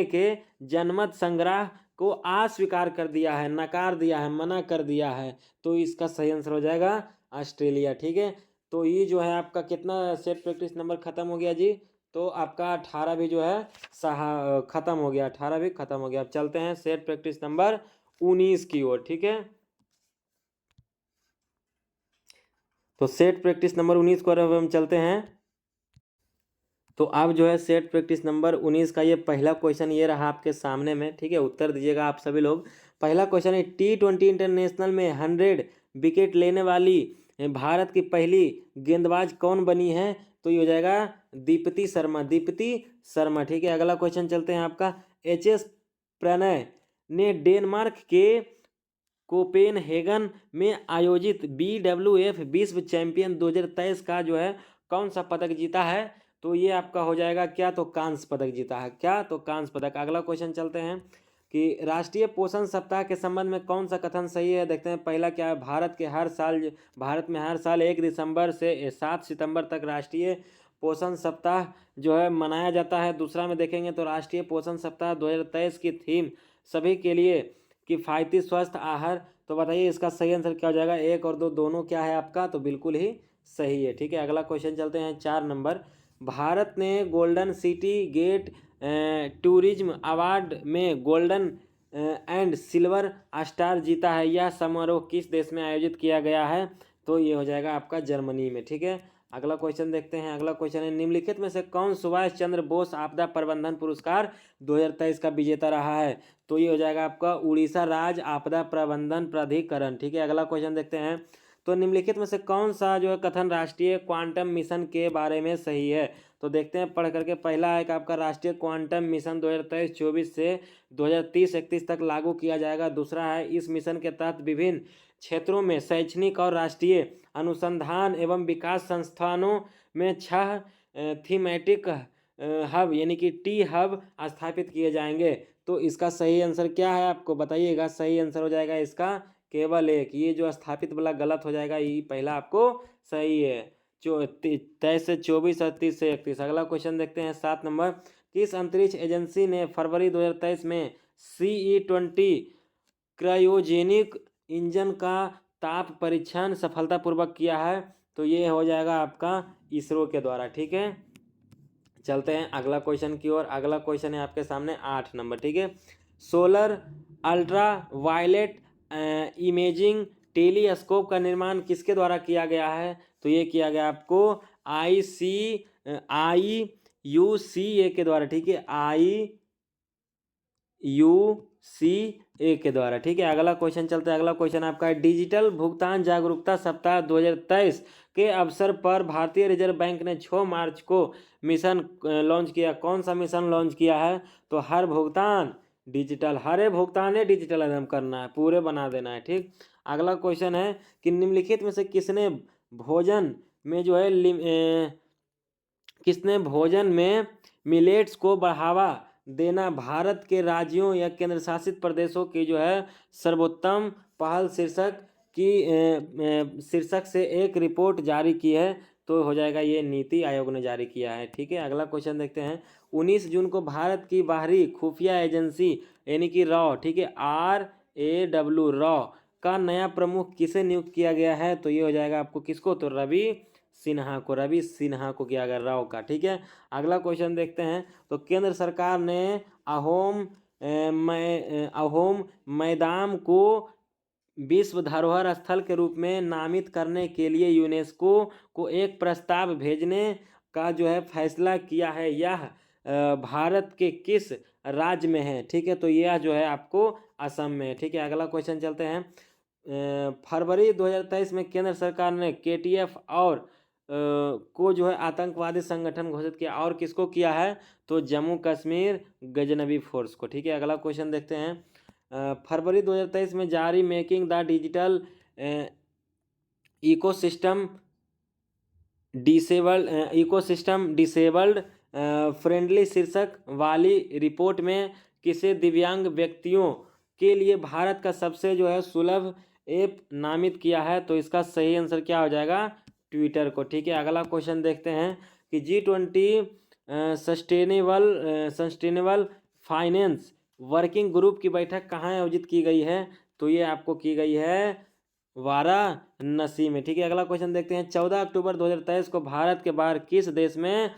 के जनमत संग्रह को अस्वीकार कर दिया है, नकार दिया है, मना कर दिया है? तो इसका सही आंसर हो जाएगा ऑस्ट्रेलिया। ठीक है, तो ये जो है आपका कितना सेट प्रैक्टिस नंबर खत्म हो गया जी? तो आपका 18 भी जो है खत्म हो गया, 18 भी खत्म हो गया। अब चलते हैं सेट प्रैक्टिस नंबर 19 की ओर। ठीक है, तो सेट प्रैक्टिस नंबर 19 को अब हम चलते हैं। तो अब जो है सेट प्रैक्टिस नंबर 19 का ये पहला क्वेश्चन ये रहा आपके सामने में। ठीक है, उत्तर दीजिएगा आप सभी लोग। पहला क्वेश्चन है T20 इंटरनेशनल में 100 विकेट लेने वाली भारत की पहली गेंदबाज कौन बनी है? तो ये हो जाएगा दीप्ति शर्मा। ठीक है, अगला क्वेश्चन चलते हैं आपका। HS प्रणय ने डेनमार्क के कोपेनहेगन में आयोजित BWF विश्व चैंपियन 2023 का जो है कौन सा पदक जीता है? तो ये आपका हो जाएगा क्या, तो कांस्य पदक जीता है। क्या, तो कांस्य पदक। अगला क्वेश्चन चलते हैं कि राष्ट्रीय पोषण सप्ताह के संबंध में कौन सा कथन सही है। देखते हैं पहला क्या है, भारत में हर साल 1 दिसंबर से 7 सितंबर तक राष्ट्रीय पोषण सप्ताह जो है मनाया जाता है। दूसरा में देखेंगे तो राष्ट्रीय पोषण सप्ताह 2023 की थीम सभी के लिए किफ़ायती स्वस्थ आहार। तो बताइए इसका सही आंसर क्या हो जाएगा। 1 और 2 दोनों क्या है आपका, तो बिल्कुल ही सही है। ठीक है, अगला क्वेश्चन चलते हैं 4 नंबर। भारत ने golden city gate tourism award में गोल्डन एंड सिल्वर स्टार जीता है। यह समारोह किस देश में आयोजित किया गया है, तो ये हो जाएगा आपका जर्मनी में। ठीक है, अगला क्वेश्चन देखते हैं। अगला क्वेश्चन है, निम्नलिखित में से कौन सुभाष चंद्र बोस आपदा प्रबंधन पुरस्कार 2023 का विजेता रहा है, तो ये हो जाएगा आपका उड़ीसा राज्य आपदा प्रबंधन प्राधिकरण। ठीक है, अगला क्वेश्चन देखते हैं। तो निम्नलिखित में से कौन सा जो है कथन राष्ट्रीय क्वांटम मिशन के बारे में सही है, तो देखते हैं पढ़ करके। पहला है कि आपका राष्ट्रीय क्वांटम मिशन 2023-24 से 2030-31 तक लागू किया जाएगा। दूसरा है, इस मिशन के तहत विभिन्न क्षेत्रों में शैक्षणिक और राष्ट्रीय अनुसंधान एवं विकास संस्थानों में 6 थीमेटिक हब यानी कि टी हब स्थापित किए जाएंगे। तो इसका सही आंसर क्या है आपको बताइएगा। सही आंसर हो जाएगा इसका केवल एक। ये जो स्थापित वाला गलत हो जाएगा, ये पहला आपको सही है। 23 से 24 और 30 से 31। अगला क्वेश्चन देखते हैं 7 नंबर। किस अंतरिक्ष एजेंसी ने फरवरी 2023 में CE-20 क्रायोजेनिक इंजन का ताप परीक्षण सफलतापूर्वक किया है, तो ये हो जाएगा आपका इसरो के द्वारा। ठीक है, चलते हैं अगला क्वेश्चन की ओर। अगला क्वेश्चन है आपके सामने 8 नंबर। ठीक है, solar ultraviolet imaging telescope का निर्माण किसके द्वारा किया गया है, तो ये किया गया आपको IUCA के द्वारा। ठीक है, IUCA के द्वारा। ठीक है, अगला क्वेश्चन चलता है। अगला क्वेश्चन आपका है, डिजिटल भुगतान जागरूकता सप्ताह 2023 के अवसर पर भारतीय रिजर्व बैंक ने 6 मार्च को मिशन लॉन्च किया। कौन सा मिशन लॉन्च किया है, तो हर भुगतान डिजिटल, हरे भुगतान डिजिटल एकदम करना है, पूरे बना देना है। ठीक, अगला क्वेश्चन है कि निम्नलिखित में से भोजन में जो है किसने भोजन में मिलेट्स को बढ़ावा देना भारत के राज्यों या केंद्र शासित प्रदेशों की जो है सर्वोत्तम पहल शीर्षक से एक रिपोर्ट जारी की है, तो हो जाएगा ये नीति आयोग ने जारी किया है। ठीक है, अगला क्वेश्चन देखते हैं। 19 जून को भारत की बाहरी खुफिया एजेंसी यानी कि रॉ, ठीक है, RAW रॉ का नया प्रमुख किसे नियुक्त किया गया है, तो ये हो जाएगा आपको किसको, तो रवि सिन्हा को किया गया राव का। ठीक है, अगला क्वेश्चन देखते हैं। तो केंद्र सरकार ने अहोम मैदान को विश्व धरोहर स्थल के रूप में नामित करने के लिए यूनेस्को को एक प्रस्ताव भेजने का जो है फैसला किया है। यह भारत के किस राज्य में है, ठीक है, तो यह जो है आपको असम में। ठीक है, अगला क्वेश्चन चलते हैं। फरवरी 2023 में केंद्र सरकार ने KTF और को जो है आतंकवादी संगठन घोषित किया, और किसको किया है, तो जम्मू कश्मीर गजनबी फोर्स को। ठीक है, अगला क्वेश्चन देखते हैं। फरवरी 2023 में जारी making the digital ecosystem disabled friendly शीर्षक वाली रिपोर्ट में किसे दिव्यांग व्यक्तियों के लिए भारत का सबसे जो है सुलभ ऐप नामित किया है, तो इसका सही आंसर क्या हो जाएगा, ट्विटर को। ठीक है, अगला क्वेश्चन देखते हैं कि G20 sustainable finance working group की बैठक कहाँ आयोजित की गई है, तो ये आपको की गई है वाराणसी में। ठीक है, अगला क्वेश्चन देखते हैं। 14 अक्टूबर 2023 को भारत के बाहर किस देश में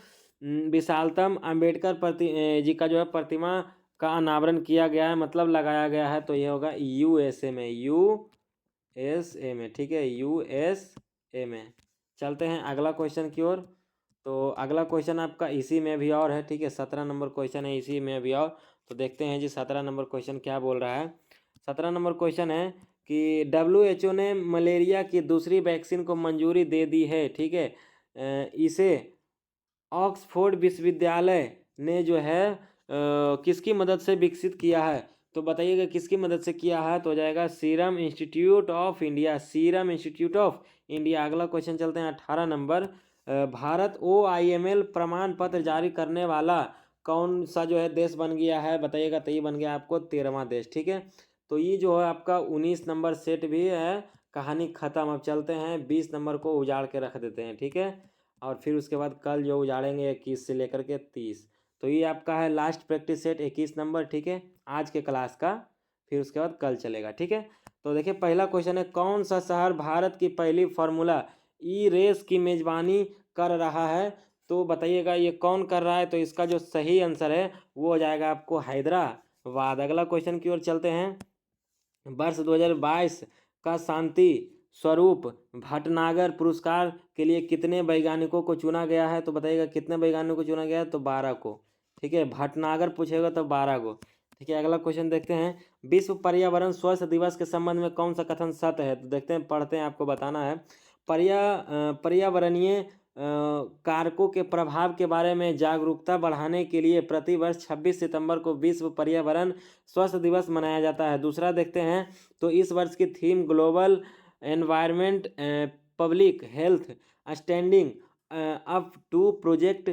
विशालतम अंबेडकर जी का जो है प्रतिमा का अनावरण किया गया है, मतलब लगाया गया है, तो ये होगा USA में। ठीक है, USA में। चलते हैं अगला क्वेश्चन की ओर। तो अगला क्वेश्चन आपका इसी में भी और है। ठीक है, 17 नंबर क्वेश्चन है इसी में भी और। तो देखते हैं जी 17 नंबर क्वेश्चन क्या बोल रहा है। 17 नंबर क्वेश्चन है कि WHO ने मलेरिया की दूसरी वैक्सीन को मंजूरी दे दी है। ठीक है, इसे ऑक्सफोर्ड विश्वविद्यालय ने जो है किसकी मदद से विकसित किया है, तो बताइएगा किसकी मदद से किया है, तो हो जाएगा सीरम इंस्टीट्यूट ऑफ इंडिया। अगला क्वेश्चन चलते हैं 18 नंबर। भारत OIML प्रमाण पत्र जारी करने वाला कौन सा जो है देश बन गया है बताइएगा। तो ये बन गया आपको 13वां देश, ठीक है। तो ये जो है आपका 19 नंबर सेट भी है, कहानी ख़त्म। अब चलते हैं 20 नंबर को उजाड़ के रख देते हैं, ठीक है। और फिर उसके बाद कल जो उजाड़ेंगे 21 से लेकर के 30। तो ये आपका है लास्ट प्रैक्टिस सेट 21 नंबर, ठीक है, आज के क्लास का। फिर उसके बाद कल चलेगा, ठीक है। तो देखिए पहला क्वेश्चन है, कौन सा शहर भारत की पहली फार्मूला ई रेस की मेजबानी कर रहा है। तो बताइएगा ये कौन कर रहा है। तो इसका जो सही आंसर है वो हो जाएगा आपको हैदराबाद। अगला क्वेश्चन की ओर चलते हैं। वर्ष 2022 का शांति स्वरूप भटनागर पुरस्कार के लिए कितने वैज्ञानिकों को चुना गया है। तो बताइएगा कितने वैज्ञानिकों को चुना गया है। तो 12 को, ठीक है। भटनागर पूछेगा तो 12 को, ठीक है। अगला क्वेश्चन देखते हैं, विश्व पर्यावरण स्वास्थ्य दिवस के संबंध में कौन सा कथन सत्य है। तो देखते हैं, पढ़ते हैं, आपको बताना है। पर्यावरणीय कारकों के प्रभाव के बारे में जागरूकता बढ़ाने के लिए प्रतिवर्ष 26 सितंबर को विश्व पर्यावरण स्वास्थ्य दिवस मनाया जाता है। दूसरा देखते हैं, तो इस वर्ष की theme global environment public health standing up to project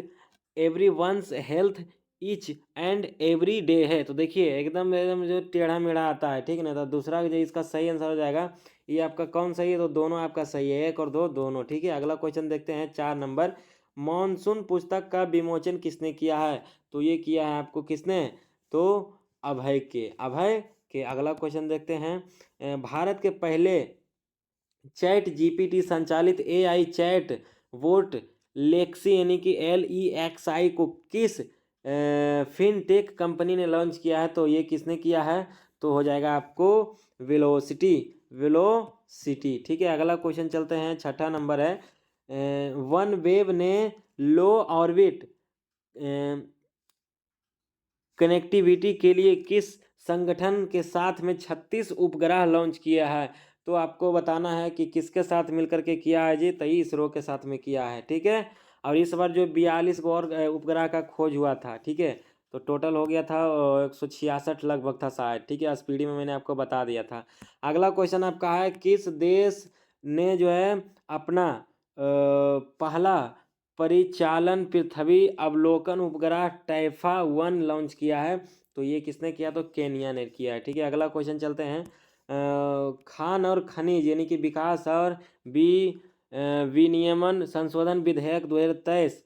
everyone's health each and every day है। तो देखिए एकदम एकदम जो टेढ़ा मेढ़ा आता है, ठीक है ना। तो दूसरा जो इसका सही आंसर हो जाएगा, ये आपका कौन सही है। तो दोनों आपका सही है, 1 और 2 दोनों, ठीक है। अगला क्वेश्चन देखते हैं 4 नंबर, मॉनसून पुस्तक का विमोचन किसने किया है। तो ये किया है आपको किसने, तो अभय के। अगला क्वेश्चन देखते हैं, भारत के पहले चैट GPT संचालित AI चैट वोट लेक्सी यानी कि LEXI को किस फिनटेक कंपनी ने लॉन्च किया है। तो ये किसने किया है। तो हो जाएगा आपको वेलोसिटी, ठीक है। अगला क्वेश्चन चलते हैं, 6ठा नंबर है, वन वेब ने लो ऑर्बिट कनेक्टिविटी के लिए किस संगठन के साथ में 36 उपग्रह लॉन्च किया है। तो आपको बताना है कि किसके साथ मिलकर के किया है जी। तो इसरो के साथ में किया है, ठीक है। और इस बार जो 42 गो और उपग्रह का खोज हुआ था, ठीक है। तो टोटल हो गया था 166 लगभग था शायद, ठीक है। स्पीडी में मैंने आपको बता दिया था। अगला क्वेश्चन आपका है, किस देश ने जो है अपना पहला परिचालन पृथ्वी अवलोकन उपग्रह टैफा-1 लॉन्च किया है। तो ये किसने किया। तो केन्या ने किया है, ठीक है। अगला क्वेश्चन चलते हैं, खान और खनिज यानी कि विकास और विनियमन संशोधन विधेयक 2023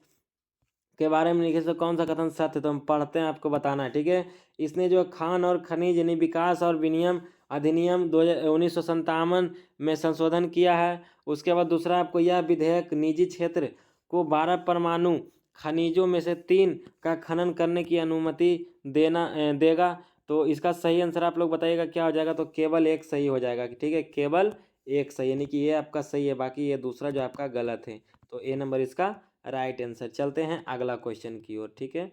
के बारे में लिखे, तो कौन सा कथन सत्य है। तो हम पढ़ते हैं, आपको बताना है, ठीक है। इसने जो खान और खनिज यानी विकास और विनियम अधिनियम 1957 में संशोधन किया है। उसके बाद दूसरा आपको यह विधेयक निजी क्षेत्र को 12 परमाणु खनिजों में से 3 का खनन करने की अनुमति देगा। तो इसका सही आंसर आप लोग बताइएगा क्या हो जाएगा। तो केवल 1 सही हो जाएगा, ठीक है। केवल 1 सही, यानी कि ये आपका सही है, बाकी ये दूसरा जो आपका गलत है। तो A नंबर इसका राइट आंसर। चलते हैं अगला क्वेश्चन की ओर, ठीक है।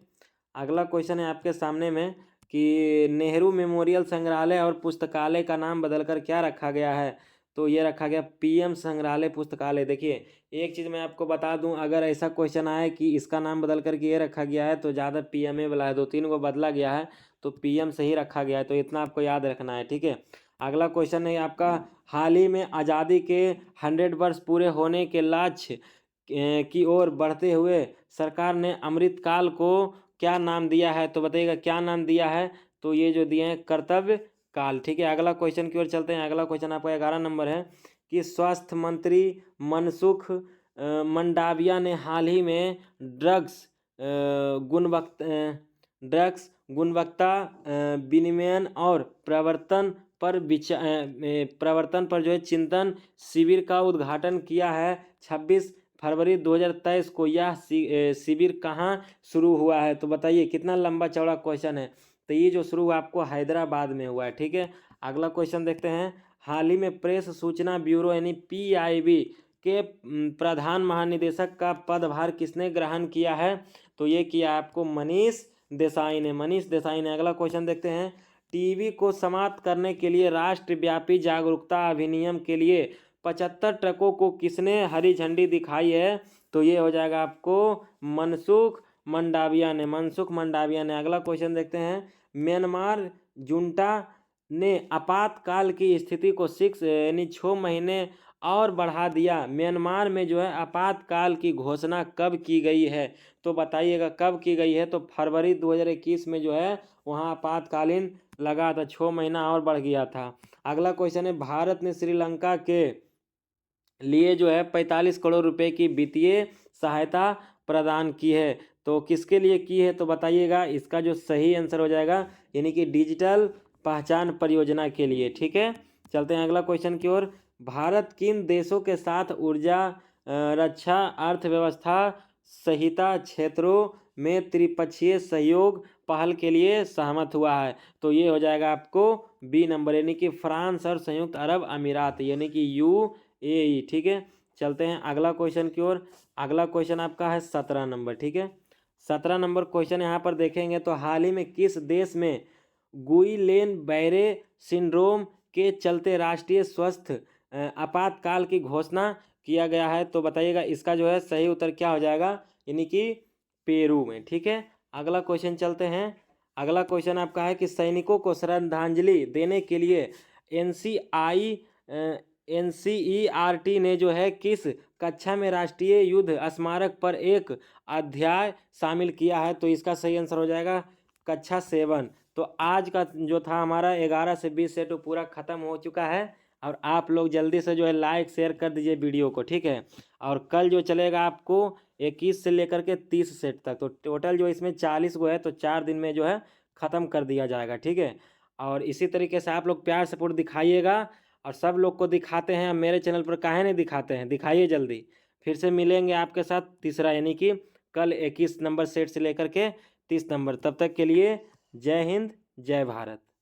अगला क्वेश्चन है आपके सामने में कि नेहरू मेमोरियल संग्रहालय और पुस्तकालय का नाम बदलकर क्या रखा गया है। तो ये रखा गया PM संग्रहालय पुस्तकालय। देखिए एक चीज़ मैं आपको बता दूं, अगर ऐसा क्वेश्चन आए कि इसका नाम बदल करके ये रखा गया है, तो ज़्यादा PMA वाला है, 2-3 को बदला गया है, तो PM से ही रखा गया है। तो इतना आपको याद रखना है, ठीक है। अगला क्वेश्चन है आपका, हाल ही में आज़ादी के 100 वर्ष पूरे होने के लक्ष्य की ओर बढ़ते हुए सरकार ने अमृतकाल को क्या नाम दिया है। तो बताइएगा क्या नाम दिया है। तो ये जो दिए हैं कर्तव्य काल, ठीक है। अगला क्वेश्चन की ओर चलते हैं। अगला क्वेश्चन आपका 11 नंबर है कि स्वास्थ्य मंत्री मनसुख मंडाविया ने हाल ही में ड्रग्स गुणवत्ता विनियमन और प्रवर्तन पर जो है चिंतन शिविर का उद्घाटन किया है। 26 फरवरी 2023 को यह शिविर कहाँ शुरू हुआ है। तो बताइए कितना लंबा चौड़ा क्वेश्चन है। तो ये जो शुरू हुआ आपको हैदराबाद में हुआ है, ठीक है। अगला क्वेश्चन देखते हैं, हाल ही में प्रेस सूचना ब्यूरो यानी PIB के प्रधान महानिदेशक का पदभार किसने ग्रहण किया है। तो ये किया आपको मनीष देसाई ने। अगला क्वेश्चन देखते हैं, टीबी को समाप्त करने के लिए राष्ट्रव्यापी जागरूकता अधिनियम के लिए 75 ट्रकों को किसने हरी झंडी दिखाई है। तो ये हो जाएगा आपको मनसुख मंडाविया ने। अगला क्वेश्चन देखते हैं, म्यांमार जुंटा ने आपातकाल की स्थिति को 6 महीने और बढ़ा दिया। म्यांमार में जो है आपातकाल की घोषणा कब की गई है? तो बताइएगा कब की गई है? तो फरवरी 2021 में जो है वहाँ आपातकालीन लगा था, 6 महीना और बढ़ गया था। अगला क्वेश्चन है, भारत ने श्रीलंका के लिए जो है 45 करोड़ रुपए की वित्तीय सहायता प्रदान की है। तो किसके लिए की है? तो बताइएगा। इसका जो सही आंसर हो जाएगा यानी कि डिजिटल पहचान परियोजना के लिए। ठीक है, चलते हैं अगला क्वेश्चन की ओर। भारत किन देशों के साथ ऊर्जा, रक्षा, अर्थव्यवस्था सहिता क्षेत्रों में त्रिपक्षीय सहयोग पहल के लिए सहमत हुआ है? तो ये हो जाएगा आपको बी नंबर, यानी कि फ्रांस और संयुक्त अरब अमीरात, यानी कि UAE। ठीक है, चलते हैं अगला क्वेश्चन की ओर। अगला क्वेश्चन आपका है 17 नंबर। ठीक है, 17 नंबर क्वेश्चन यहाँ पर देखेंगे तो हाल ही में किस देश में गुइलेन बैरे सिंड्रोम के चलते राष्ट्रीय स्वास्थ्य आपातकाल की घोषणा किया गया है? तो बताइएगा इसका जो है सही उत्तर क्या हो जाएगा, यानी कि पेरू में। ठीक है, अगला क्वेश्चन चलते हैं। अगला क्वेश्चन आपका है कि सैनिकों को श्रद्धांजलि देने के लिए NCERT ने जो है किस कक्षा में राष्ट्रीय युद्ध स्मारक पर एक अध्याय शामिल किया है? तो इसका सही आंसर हो जाएगा कक्षा 7। तो आज का जो था हमारा 11 से 20 सेट वो पूरा खत्म हो चुका है। और आप लोग जल्दी से जो है लाइक शेयर कर दीजिए वीडियो को। ठीक है, और कल जो चलेगा आपको 21 से लेकर के 30 सेट तक, तो टोटल जो इसमें 40 गो है, तो 4 दिन में जो है ख़त्म कर दिया जाएगा। ठीक है, और इसी तरीके से आप लोग प्यार सपोर्ट दिखाइएगा, और सब लोग को दिखाते हैं। मेरे चैनल पर काहे नहीं दिखाते हैं? दिखाइए जल्दी। फिर से मिलेंगे आपके साथ तीसरा, यानी कि कल 21 नंबर सेट से लेकर के 30 नंबर। तब तक के लिए जय हिंद, जय भारत।